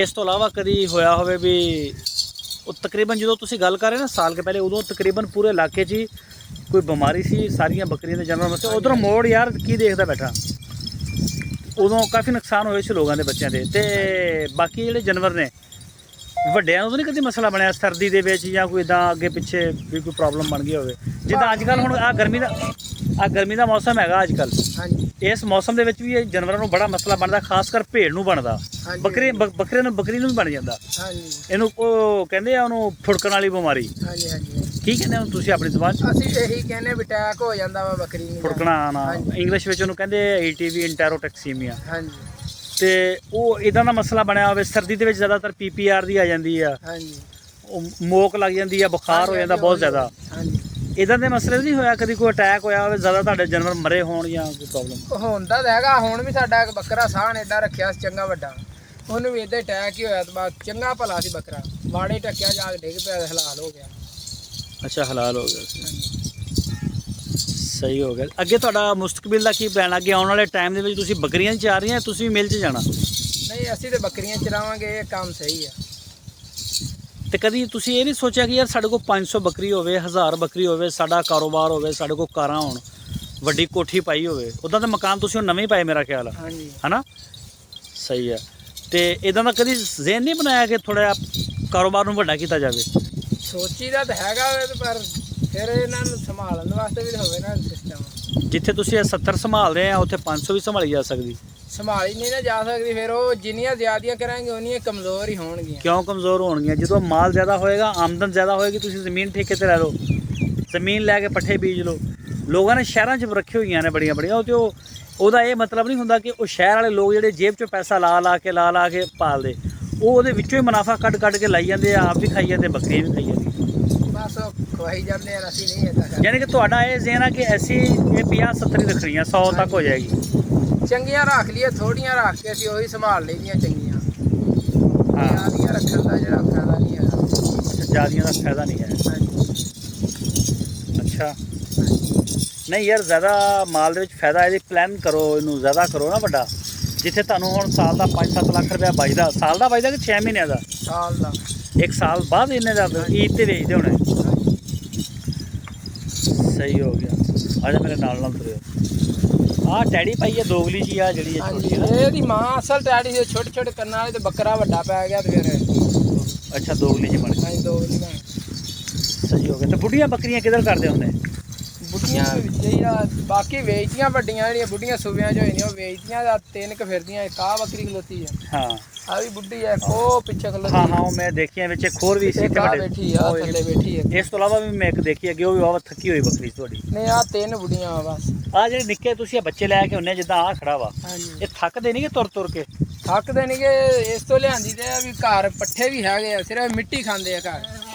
ਇਸ ਤੋਂ ਇਲਾਵਾ ਕਦੀ ਹੋਇਆ ਹੋਵੇ ਵੀ ਉਹ ਤਕਰੀਬਨ ਜਦੋਂ ਤੁਸੀਂ ਗੱਲ ਕਰ ਰਹੇ ਨਾ ਸਾਲ ਕੇ ਪਹਿਲੇ, ਉਦੋਂ ਤਕਰੀਬਨ ਪੂਰੇ ਇਲਾਕੇ 'ਚ ਹੀ ਕੋਈ ਬਿਮਾਰੀ ਸੀ ਸਾਰੀਆਂ ਬੱਕਰੀਆਂ ਦੇ ਜਾਨਵਰਾਂ ਵਾਸਤੇ? ਉਧਰ ਮੋੜ ਯਾਰ ਕੀ ਦੇਖਦਾ ਬੈਠਾ? ਉਦੋਂ ਕਾਫੀ ਨੁਕਸਾਨ ਹੋਏ ਸੀ ਲੋਕਾਂ ਦੇ ਬੱਚਿਆਂ ਦੇ। ਤੇ ਬਾਕੀ ਜਿਹੜੇ ਜਾਨਵਰ ਨੇ ਵੱਡਿਆਂ ਨੂੰ ਤਾਂ ਨਹੀਂ ਕਦੀ ਮਸਲਾ ਬਣਿਆ ਸਰਦੀ ਦੇ ਵਿੱਚ ਜਾਂ ਕੋਈ ਇਦਾਂ ਅੱਗੇ ਪਿੱਛੇ ਵੀ ਕੋਈ ਪ੍ਰੋਬਲਮ ਬਣ ਗਈ ਹੋਵੇ? ਜਿੱਦਾਂ ਅੱਜ ਕੱਲ੍ਹ ਹੁਣ ਗਰਮੀ ਦਾ ਮੌਸਮ ਹੈਗਾ ਅੱਜ ਕੱਲ੍ਹ, ਹਾਂਜੀ ਇਸ ਮੌਸਮ ਦੇ ਵਿੱਚ ਵੀ ਇਹ ਜਾਨਵਰਾਂ ਨੂੰ ਬੜਾ ਮਸਲਾ ਬਣਦਾ, ਖਾਸ ਕਰ ਭੇਡ ਨੂੰ ਬਣਦਾ, ਬੱਕਰੀ ਨੂੰ ਵੀ ਬਣ ਜਾਂਦਾ। ਹਾਂਜੀ ਇਹਨੂੰ ਉਹ ਕਹਿੰਦੇ ਆ ਉਹਨੂੰ ਫੁੜਕਣ ਵਾਲੀ ਬਿਮਾਰੀ। ਹਾਂਜੀ ਹਾਂਜੀ ਕੀ ਕਹਿੰਦੇ ਹੋ ਤੁਸੀਂ ਆਪਣੀ ਜ਼ੁਬਾਨ 'ਚ? ਅਸੀਂ ਇਹੀ ਕਹਿੰਦੇ ਵੀ ਅਟੈਕ ਹੋ ਜਾਂਦਾ ਵਾ ਬੱਕਰੀ ਨੂੰ। ਫੁੜਕਣਾ ਆਉਣਾ, ਇੰਗਲਿਸ਼ ਵਿੱਚ ਉਹਨੂੰ ਕਹਿੰਦੇ ATV ਇੰਟੈਰੋਟੈਕਸੀਮੀਆ। ਹਾਂਜੀ ਤੇ ਉਹ ਇਦਾਂ ਦਾ ਮਸਲਾ ਬਣਿਆ ਹੋਵੇ, ਸਰਦੀ ਦੇ ਵਿੱਚ ਜ਼ਿਆਦਾਤਰ PPR ਦੀ ਆ ਜਾਂਦੀ ਆ, ਹਾਂਜੀ ਉਹ ਮੋਕ ਲੱਗ ਜਾਂਦੀ ਆ, ਬੁਖਾਰ ਹੋ ਜਾਂਦਾ ਬਹੁਤ ਜ਼ਿਆਦਾ। ਹਾਂਜੀ ਇਦਾਂ ਦੇ ਮਸਲੇ ਨਹੀਂ ਹੋਇਆ ਕਦੀ ਕੋਈ ਅਟੈਕ ਹੋਇਆ ਹੋਵੇ, ਜ਼ਿਆਦਾ ਤੁਹਾਡੇ ਜਾਨਵਰ ਮਰੇ ਹੋਣ ਜਾਂ ਕੋਈ ਪ੍ਰੋਬਲਮ? ਹੁੰਦਾ ਤਾਂ ਹੈਗਾ। ਹੁਣ ਵੀ ਸਾਡਾ ਇੱਕ ਬੱਕਰਾ ਸਾਹਣ ਐਡਾ ਰੱਖਿਆ ਸੀ ਚੰਗਾ ਵੱਡਾ, ਉਹਨੂੰ ਵੀ ਇੱਦਾਂ ਅਟੈਕ ਹੀ ਹੋਇਆ। ਤੇ ਬਾਅਦ ਚੰਗਾ ਭਲਾ ਸੀ ਬੱਕਰਾ, ਵਾੜੇ ਟੱਕਿਆ ਜਾ ਕੇ ਡਿੱਗ ਪਿਆ, ਹਲਾਲ ਹੋ ਗਿਆ। ਅੱਛਾ, ਹਲਾਲ ਹੋ ਗਿਆ ਸੀ, ਸਹੀ ਹੋ ਗਿਆ। ਅੱਗੇ ਤੁਹਾਡਾ ਮੁਸਤਕਬਲ ਦਾ ਕੀ ਪਲਾਨ? ਅੱਗੇ ਆਉਣ ਵਾਲੇ ਟਾਈਮ ਦੇ ਵਿੱਚ ਤੁਸੀਂ ਬੱਕਰੀਆਂ 'ਚ ਜਾ ਰਹੀਆਂ, ਤੁਸੀਂ ਵੀ ਮਿਲ 'ਚ ਜਾਣਾ? ਨਹੀਂ, ਅਸੀਂ ਤਾਂ ਬੱਕਰੀਆਂ ਚਲਾਵਾਂਗੇ, ਇਹ ਕੰਮ ਸਹੀ ਆ। ਤੇ ਕਦੀ ਤੁਸੀਂ ਇਹ ਨਹੀਂ ਸੋਚਿਆ ਕਿ ਯਾਰ ਸਾਡੇ ਕੋਲ 500 ਬੱਕਰੀ ਹੋਵੇ, 1000 ਬੱਕਰੀ ਹੋਵੇ, ਸਾਡਾ ਕਾਰੋਬਾਰ ਹੋਵੇ, ਸਾਡੇ ਕੋਲ ਕਾਰਾਂ ਹੋਣ, ਵੱਡੀ ਕੋਠੀ ਪਾਈ ਹੋਵੇ? ਉੱਦਾਂ ਦਾ ਮਕਾਨ ਤੁਸੀਂ ਹੁਣ ਨਵੇਂ ਹੀ ਪਾਏ ਮੇਰਾ ਖਿਆਲ ਆ, ਹਾਂਜੀ ਹੈ ਨਾ? ਸਹੀ ਹੈ। ਤੇ ਇਦਾਂ ਦਾ ਕਦੀ ਜ਼ਹਿਨ ਨਹੀਂ ਬਣਾਇਆ ਕਿ ਥੋੜ੍ਹਾ ਜਿਹਾ ਕਾਰੋਬਾਰ ਨੂੰ ਵੱਡਾ ਕੀਤਾ ਜਾਵੇ? ਸੋਚੀਦਾ ਤਾਂ ਹੈਗਾ ਵੇ, ਪਰ ਫਿਰ ਇਹਨਾਂ ਨੂੰ ਸੰਭਾਲਣ ਵਾਸਤੇ ਵੀ ਹੋਵੇ ਨਾ ਸਿਸਟਮ। ਜਿੱਥੇ ਤੁਸੀਂ ਇਹ 70 ਸੰਭਾਲ ਰਹੇ ਆ, ਉੱਥੇ 500 ਵੀ ਸੰਭਾਲੀ ਜਾ ਸਕਦੀ? ਸੰਭਾਲੀ ਨਹੀਂ ਨਾ ਜਾ ਸਕਦੀ, ਫਿਰ ਉਹ ਜਿੰਨੀਆਂ ਜ਼ਿਆਦੀਆਂ ਕਰਾਂਗੇ ਉਨੀਆਂ ਕਮਜ਼ੋਰ ਹੀ ਹੋਣਗੀਆਂ। ਕਿਉਂ ਕਮਜ਼ੋਰ ਹੋਣਗੀਆਂ? ਜਦੋਂ ਮਾਲ ਜ਼ਿਆਦਾ ਹੋਏਗਾ, ਆਮਦਨ ਜ਼ਿਆਦਾ ਹੋਏਗੀ, ਤੁਸੀਂ ਜ਼ਮੀਨ ਠੇਕੇ ਤੇ ਲੈ ਲਓ, ਜ਼ਮੀਨ ਲੈ ਕੇ ਪੱਠੇ ਬੀਜ ਲਓ। ਲੋਕਾਂ ਨੇ ਸ਼ਹਿਰਾਂ 'ਚ ਰੱਖੀ ਹੋਈਆਂ ਨੇ ਬੜੀਆਂ ਬੜੀਆਂ, ਤੇ ਉਹਦਾ ਇਹ ਮਤਲਬ ਨਹੀਂ ਹੁੰਦਾ ਕਿ ਉਹ ਸ਼ਹਿਰ ਵਾਲੇ ਲੋਕ ਜਿਹੜੇ ਜੇਬ 'ਚੋਂ ਪੈਸਾ ਲਾ ਕੇ ਪਾਲਦੇ, ਉਹ ਉਹਦੇ ਵਿੱਚੋਂ ਹੀ ਮੁਨਾਫਾ ਕੱਢ ਕੇ ਲਾਈ ਜਾਂਦੇ ਆ, ਆਪ ਵੀ ਖਾਈ ਜਾਂਦੇ, ਬੱਕਰੀ ਵੀ ਖਾਈ ਜਾਂਦੀ। ਬਸ ਉਹ ਖਵਾਈ ਜਾਂਦੇ ਆ, ਅਸੀਂ ਨਹੀਂ ਇੱਦਾਂ ਕਰਦੇ। ਯਾਨੀ ਕਿ ਤੁਹਾਡਾ ਇਹ ਜ਼ਹਿਨ ਆ ਕਿ ਅਸੀਂ ਇਹ 50-70 ਹੀ ਰੱਖਣੀਆਂ, 100 ਤੱਕ ਹੋ ਜਾਏਗੀ। ਚੰਗੀਆਂ ਰੱਖ ਲਈਏ, ਥੋੜੀਆਂ ਰੱਖ ਕੇ ਅਸੀਂ ਉਹੀ ਸੰਭਾਲ ਲਈਆਂ ਚੰਗੀਆਂ। ਹਾਂ, ਜ਼ਿਆਦੀਆਂ ਰੱਖਣ ਦਾ ਜਿਹੜਾ ਫਾਇਦਾ ਨਹੀਂ ਹੈਗਾ। ਜ਼ਿਆਦੀਆਂ ਦਾ ਫਾਇਦਾ ਨਹੀਂ ਹੈ। ਅੱਛਾ, ਨਹੀਂ ਯਾਰ, ਜ਼ਿਆਦਾ ਮਾਲ ਦੇ ਵਿੱਚ ਫਾਇਦਾ, ਇਹਦੀ ਪਲਾਨ ਕਰੋ, ਇਹਨੂੰ ਜ਼ਿਆਦਾ ਕਰੋ ਨਾ ਵੱਡਾ। ਜਿੱਥੇ ਤੁਹਾਨੂੰ ਹੁਣ ਸਾਲ ਦਾ 5-7 ਲੱਖ ਰੁਪਇਆ ਬਚਦਾ, ਸਾਲ ਦਾ ਬਚਦਾ ਕਿ 6 ਮਹੀਨਿਆਂ ਦਾ? ਸਾਲ ਦਾ। 1 ਸਾਲ ਬਾਅਦ ਇਹਨੇ ਦਾ ਈਦ ਤੇ ਵੇਚਦੇ ਹੋਣੇ। ਸਹੀ ਹੋ ਗਿਆ। ਆ ਜਾ ਮੇਰੇ ਨਾਲ ਤੁਰਿਓ। ਆਹ ਟੈਡੀ ਪਾਈ ਹੈ ਦੋਗਲੀ ਜੀ, ਆ ਜਿਹੜੀ ਹੈ ਛੋਟੀ ਨਾ, ਇਹਦੀ ਮਾਂ ਅਸਲ ਟੈਡੀ ਸੀ, ਛੋਟੇ ਛੋਟੇ ਕੰਨਾਂ ਵਾਲੀ, ਤੇ ਬੱਕਰਾ ਵੱਡਾ ਪੈ ਗਿਆ ਤੇ ਫਿਰ ਅੱਛਾ ਦੋਗਲੀ ਜੀ ਬਣ ਗਈ। ਦੋਗਲੀ ਬਣ। ਸਹੀ ਹੋ ਗਿਆ। ਤੇ ਬੁੱਢੀਆਂ ਬੱਕਰੀਆਂ ਕਿੱਧਰ ਕਰਦੇ ਹੁੰਦੇ? ਬੁੱਢੀਆਂ ਵਿੱਚ ਹੀ ਆ, ਬਾਕੀ ਵੇਚਦੀਆਂ ਵੱਡੀਆਂ ਜਿਹੜੀਆਂ ਬੁੱਢੀਆਂ ਸੂਬਿਆਂ 'ਚ ਹੋਈ ਨੇ ਉਹ ਵੇਚਦੀਆਂ ਦਾ 3 ਕੁ ਫਿਰਦੀਆਂ। ਇੱਕ ਆਹ ਬੱਕਰੀ ਖਲੋਤੀ ਹੈ, ਹਾਂ ਆ ਵੀ ਬੁੱਢੀ ਹੈ, ਉਹ ਪਿੱਛੇ ਖਲੋਤੀ। ਹਾਂ ਉਹ ਮੈਂ ਦੇਖੀਆਂ ਵਿੱਚ ਇੱਕ ਹੋਰ ਵੀ ਸੀ ਇੱਕ ਆ ਬੈਠੀ ਆ, ਥੱਲੇ ਬੈਠੀ ਹੈ। ਇਸ ਤੋਂ ਇਲਾਵਾ ਵੀ ਮੈਂ ਇੱਕ ਦੇਖੀ ਅੱਗੇ, ਉਹ ਵੀ ਬਹੁਤ ਥੱਕੀ ਹੋਈ ਬੱਕਰੀ ਤੁਹਾਡੀ। ਨਹੀਂ, ਆ 3 ਬੁੱਢੀਆਂ ਆ ਬਸ। ਆ ਜਿਹੜੇ ਨਿੱਕੇ ਤੁਸੀਂ ਇਹ ਬੱਚੇ ਲੈ ਕੇ ਹੁੰਨੇ, ਜਿੱਦਾਂ ਆ ਖੜਾ ਵਾ, ਹਾਂਜੀ, ਇਹ ਥੱਕਦੇ ਨਹੀਂ ਕਿ ਤੁਰ ਕੇ? ਥੱਕਦੇ ਨਹੀਂ ਕਿ ਇਸ ਤੋਂ ਲਿਆਂਦੀ ਤੇ ਆ ਵੀ ਘਰ ਪੱਠੇ ਵੀ ਹੈਗੇ ਆ, ਸਿਰਫ ਮਿੱਟੀ ਖਾਂਦੇ ਆ ਘਰ।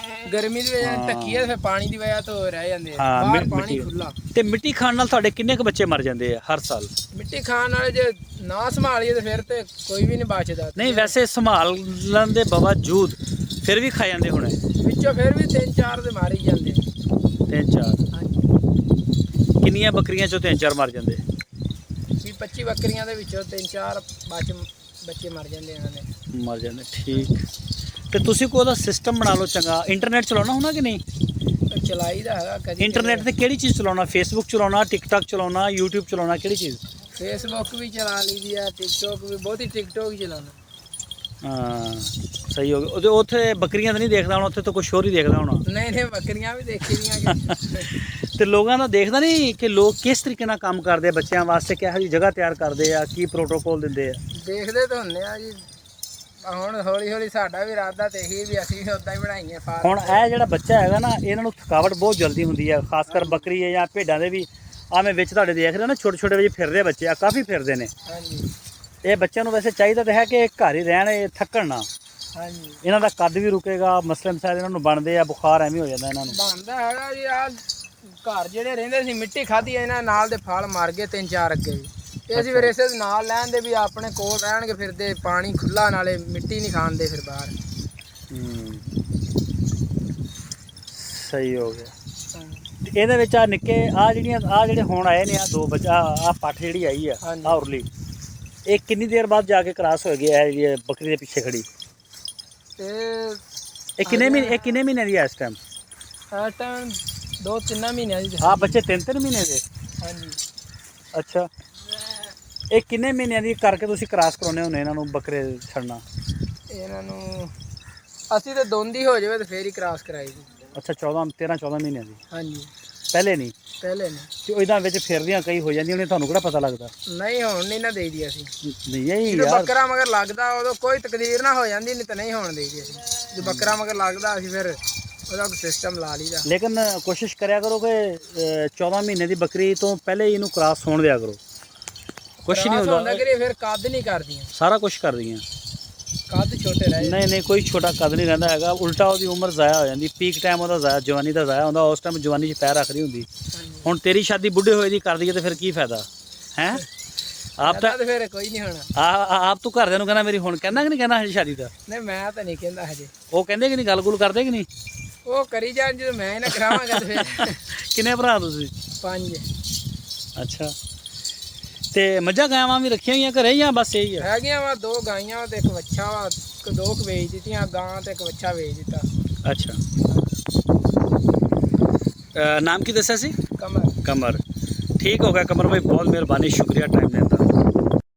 ਗਰਮੀ ਦੀ ਵਜ੍ਹਾ ਢੱਕੀ ਆ, ਫਿਰ ਪਾਣੀ ਦੀ ਵਜ੍ਹਾ ਤੋਂ ਰਹਿ ਜਾਂਦੇ ਆ, ਬਾਹਰ ਪਾਣੀ ਖੁੱਲਾ। ਤੇ ਮਿੱਟੀ ਖਾਣ ਨਾਲ ਤੁਹਾਡੇ ਕਿੰਨੇ ਕੁ ਬੱਚੇ ਮਰ ਜਾਂਦੇ ਆ ਹਰ ਸਾਲ? ਮਿੱਟੀ ਖਾਣ ਵਾਲੇ ਜੇ ਨਾ ਸੰਭਾਲੀਏ ਤੇ ਫਿਰ ਤੇ ਕੋਈ ਵੀ ਨਹੀਂ ਬਚਦਾ। ਨਹੀਂ, ਵੈਸੇ ਸੰਭਾਲਣ ਦੇ ਬਾਵਜੂਦ ਫਿਰ ਵੀ ਖਾ ਜਾਂਦੇ ਹੋਣੇ ਵਿੱਚੋਂ, ਫਿਰ ਵੀ 3-4 ਦੇ ਮਾਰ ਹੀ ਜਾਂਦੇ। 3-4? ਹਾਂਜੀ। ਕਿੰਨੀਆਂ ਬੱਕਰੀਆਂ ਚੋਂ 3-4 ਮਰ ਜਾਂਦੇ? 20-25 ਬੱਕਰੀਆਂ ਦੇ ਵਿੱਚੋਂ 3-4 ਬੱਚੇ ਮਰ ਜਾਂਦੇ ਇਹਨਾਂ ਦੇ। ਮਰ ਜਾਂਦੇ, ਠੀਕ। ਤੇ ਤੁਸੀਂ ਕੋਈ ਉਹਦਾ ਸਿਸਟਮ ਬਣਾ ਲਓ ਚੰਗਾ। ਇੰਟਰਨੈਟ ਚਲਾਉਣਾ ਹੁੰਦਾ ਕਿ ਨਹੀਂ? ਚਲਾਈ ਦਾ ਹੈਗਾ ਕਦੀ। ਇੰਟਰਨੈਟ ਤੇ ਕਿਹੜੀ ਚੀਜ਼ ਚਲਾਉਣਾ? ਫੇਸਬੁੱਕ ਚਲਾਉਣਾ, ਟਿਕਟੌਕ ਚਲਾਉਣਾ, YouTube ਚਲਾਉਣਾ, ਕਿਹੜੀ ਚੀਜ਼? ਫੇਸਬੁੱਕ ਵੀ ਚਲਾ ਲਈਦੀ ਆ, ਟਿਕਟੌਕ ਵੀ, ਬਹੁਤੀ ਟਿਕਟੌਕ ਹੀ ਚਲਾਉਣਾ। ਹਾਂ, ਸਹੀ ਹੋ ਗਿਆ। ਉਹਦੇ ਉੱਥੇ ਬੱਕਰੀਆਂ ਤਾਂ ਨਹੀਂ ਦੇਖਦਾ ਹੋਣਾ, ਉੱਥੇ ਤਾਂ ਕੁਛ ਹੋਰ ਹੀ ਦੇਖਦਾ ਹੋਣਾ। ਨਹੀਂ, ਬੱਕਰੀਆਂ ਵੀ ਦੇਖੀ ਦੀਆਂ। ਤੇ ਲੋਕਾਂ ਦਾ ਦੇਖਦਾ ਨਹੀਂ ਕਿ ਲੋਕ ਕਿਸ ਤਰੀਕੇ ਨਾਲ ਕੰਮ ਕਰਦੇ ਆ, ਬੱਚਿਆਂ ਵਾਸਤੇ ਕਿਹੋ ਜਿਹੀ ਜਗ੍ਹਾ ਤਿਆਰ ਕਰਦੇ ਆ, ਕੀ ਪ੍ਰੋਟੋਕੋਲ ਦਿੰਦੇ ਆ? ਦੇਖਦੇ ਤਾਂ ਹੁੰਦੇ ਆ ਜੀ। ਹੁਣ ਹੌਲੀ ਹੌਲੀ ਸਾਡਾ ਵੀ ਇਰਾਦਾ ਤੇ ਇਹੀ ਵੀ ਅਸੀਂ ਵੀ ਉਦਾਂ ਹੀ ਬਣਾਈਏ ਫਾਰਮ। ਹੁਣ ਇਹ ਜਿਹੜਾ ਬੱਚਾ ਹੈਗਾ ਨਾ, ਇਹਨਾਂ ਨੂੰ ਥਕਾਵਟ ਬਹੁਤ ਜਲਦੀ ਹੁੰਦੀ ਹੈ, ਖਾਸ ਕਰ ਬੱਕਰੀ ਹੈ ਜਾਂ ਭੇਡਾਂ ਦੇ ਵੀ। ਆ ਮੈਂ ਵਿੱਚ ਤੁਹਾਡੇ ਦੇਖ ਰਿਹਾ ਨਾ, ਛੋਟੇ ਛੋਟੇ ਵਿੱਚ ਫਿਰਦੇ ਬੱਚੇ ਆ, ਕਾਫੀ ਫਿਰਦੇ ਨੇ। ਹਾਂਜੀ। ਇਹ ਬੱਚਿਆਂ ਨੂੰ ਵੈਸੇ ਚਾਹੀਦਾ ਤਾਂ ਹੈ ਕਿ ਘਰ ਹੀ ਰਹਿਣ, ਇਹ ਥੱਕਣ ਨਾ। ਹਾਂਜੀ। ਇਹਨਾਂ ਦਾ ਕੱਦ ਵੀ ਰੁਕੇਗਾ, ਮਸਲੇ ਮਸਾਇਲ ਇਹਨਾਂ ਨੂੰ ਬਣਦੇ ਆ, ਬੁਖਾਰ ਐਵੇਂ ਹੋ ਜਾਂਦਾ ਇਹਨਾਂ ਨੂੰ। ਬਣਦਾ ਹੈਗਾ ਜੀ। ਆ ਘਰ ਜਿਹੜੇ ਰਹਿੰਦੇ ਸੀ, ਮਿੱਟੀ ਖਾਧੀ ਇਹਨਾਂ ਨਾਲ ਦੇ ਫਲ ਮਰ ਗਏ 3-4 ਅੱਗੇ ਵੀ। ਇਹ ਅਸੀਂ ਫਿਰ ਇਸੇ ਨਾਲ ਲੈਣ ਦੇ ਵੀ ਆਪਣੇ ਕੋਲ ਰਹਿਣਗੇ, ਫਿਰਦੇ ਪਾਣੀ ਖੁੱਲਾ, ਨਾਲੇ ਮਿੱਟੀ ਨਹੀਂ ਖਾਂਦੇ ਫਿਰ ਬਾਹਰ। ਸਹੀ ਹੋ ਗਿਆ। ਇਹਦੇ ਵਿੱਚ ਆ ਨਿੱਕੇ ਆ ਜਿਹੜੇ ਹੁਣ ਆਏ ਨੇ, ਆ 2 ਬੱਚਾ, ਆ ਪੱਠ ਜਿਹੜੀ ਆਈ ਆ, ਆ ਉਰਲੀ, ਇਹ ਕਿੰਨੀ ਦੇਰ ਬਾਅਦ ਜਾ ਕੇ ਕ੍ਰਾਸ ਹੋ ਗਿਆ? ਇਹ ਬੱਕਰੀ ਦੇ ਪਿੱਛੇ ਖੜੀ ਇਹ ਕਿੰਨੇ ਮਹੀਨੇ ਦੀ ਹੈ ਇਸ ਟਾਈਮ? ਇਸ ਟਾਈਮ 2-3 ਮਹੀਨਿਆਂ ਦੀ। ਆ ਬੱਚੇ 3-3 ਮਹੀਨੇ ਦੇ? ਹਾਂਜੀ। ਅੱਛਾ, ਇਹ ਕਿੰਨੇ ਮਹੀਨਿਆਂ ਦੀ ਕਰਕੇ ਤੁਸੀਂ ਕ੍ਰਾਸ ਕਰਾਉਂਦੇ ਹੁੰਦੇ ਇਹਨਾਂ ਨੂੰ ਬੱਕਰੇ ਛੱਡਣਾ? ਇਹਨਾਂ ਨੂੰ ਅਸੀਂ ਤਾਂ ਦੋਂਦੀ ਹੋ ਜਾਵੇ ਤੇ ਫੇਰ ਹੀ ਕ੍ਰਾਸ ਕਰਾਈ ਦੀ। ਅੱਛਾ 13-14 ਮਹੀਨਿਆਂ ਦੀ? ਹਾਂਜੀ ਪਹਿਲੇ ਨਹੀਂ? ਪਹਿਲੇ ਨਹੀਂ। ਤੇ ਇਹਨਾਂ ਵਿੱਚ ਫਿਰਦੀਆਂ ਕਈ ਹੋ ਜਾਂਦੀਆਂ ਨੇ, ਤੁਹਾਨੂੰ ਕਿਹੜਾ ਪਤਾ ਲੱਗਦਾ? ਨਹੀਂ ਹੁਣ ਨਹੀਂ ਨਾ ਦੇਈਦੀ ਅਸੀਂ। ਨਹੀਂ ਇਹ ਜਦੋਂ ਯਾਰ ਬੱਕਰਾ ਮਗਰ ਲੱਗਦਾ ਉਦੋਂ ਕੋਈ ਤਕਦੀਰ ਨਾ ਹੋ ਜਾਂਦੀ, ਨਹੀਂ ਤਾਂ ਨਹੀਂ ਹੋਣ ਦੇਈਦੀ ਅਸੀਂ। ਜੇ ਬੱਕਰਾ ਮਗਰ ਲੱਗਦਾ ਅਸੀਂ ਫਿਰ ਉਹਦਾ ਸਿਸਟਮ ਲਾ ਲਈਦਾ। ਲੇਕਿਨ ਕੋਸ਼ਿਸ਼ ਕਰਿਆ ਕਰੋ ਕਿ 14 ਮਹੀਨੇ ਦੀ ਬੱਕਰੀ ਤੋਂ ਪਹਿਲੇ ਹੀ ਇਹਨੂੰ ਕ੍ਰਾਸ ਹੋਣ ਦਿਆ ਕਰੋ। ਕੁਛ ਨਹੀਂ ਹੁੰਦਾ ਕਰੇ ਫਿਰ ਕੱਦ ਨਹੀਂ ਕਰਦੀਆਂ, ਸਾਰਾ ਕੁਝ ਕਰਦੀਆਂ। ਕੱਦ ਛੋਟੇ ਰਹਿ ਨਹੀਂ ਕੋਈ ਛੋਟਾ ਕੱਦ ਨਹੀਂ ਰਹਿੰਦਾ ਹੈਗਾ, ਉਲਟਾ ਉਹਦੀ ਉਮਰ ਜ਼ਾਇਆ ਹੋ ਜਾਂਦੀ। ਪੀਕ ਟਾਈਮ ਉਹਦਾ ਜ਼ਾਇਆ, ਜਵਾਨੀ ਦਾ ਜ਼ਾਇਆ ਹੁੰਦਾ। ਉਸ ਟਾਈਮ ਜਵਾਨੀ 'ਚ ਪੈਰ ਰੱਖਦੀ ਹੁੰਦੀ। ਹੁਣ ਤੇਰੀ ਸ਼ਾਦੀ ਬੁੱਢੇ ਹੋਏ ਦੀ ਕਰ ਦਈਏ ਤੇ ਫਿਰ ਕੀ ਫਾਇਦਾ ਹੈ? ਆਪ ਤਾਂ ਫਿਰ ਕੋਈ ਨਹੀਂ ਹੋਣਾ। ਆਪ ਤੂੰ ਘਰਦਿਆਂ ਨੂੰ ਕਹਿੰਦਾ ਮੇਰੀ ਹੁਣ ਕਹਿੰਦਾ ਕਿ ਨਹੀਂ ਕਹਿੰਦਾ ਹਜੇ ਸ਼ਾਦੀ ਦਾ? ਨਹੀਂ ਮੈਂ ਤਾਂ ਨਹੀਂ ਕਹਿੰਦਾ ਹਜੇ। ਉਹ ਕਹਿੰਦੇ ਕਿ ਨਹੀਂ, ਗੱਲ ਗੁੱਲ ਕਰਦੇ ਕਿ ਨਹੀਂ? ਉਹ ਕਰੀ ਜਾਣ, ਜਦੋਂ ਮੈਂ ਹੀ ਨਾ ਕਰਾਵਾਂਗਾ ਤੇ ਫਿਰ। ਕਿੰਨੇ ਭਰਾ ਤੁਸੀਂ? 5। ਅੱਛਾ ਤੇ ਮੱਝਾਂ ਗਾਵਾਂ ਵੀ ਰੱਖੀਆਂ ਹੋਈਆਂ ਘਰੇ ਜਾਂ ਬਸ ਇਹੀ ਹੈ? ਹੈਗੀਆਂ ਵਾ 2 ਗਾਈਆਂ ਤੇ 1 ਵੱਛਾ ਵਾ, 2 ਵੇਚ ਦਿੱਤੀਆਂ ਗਾਂ ਤੇ 1 ਵੱਛਾ ਵੇਚ ਦਿੱਤਾ। ਅੱਛਾ ਨਾਮ ਕੀ ਦੱਸਿਆ ਸੀ? ਕਮਰ। कमर। ठीक हो गया कमर भाई, बहुत मेहरबानी, शुक्रिया टाइम देने का।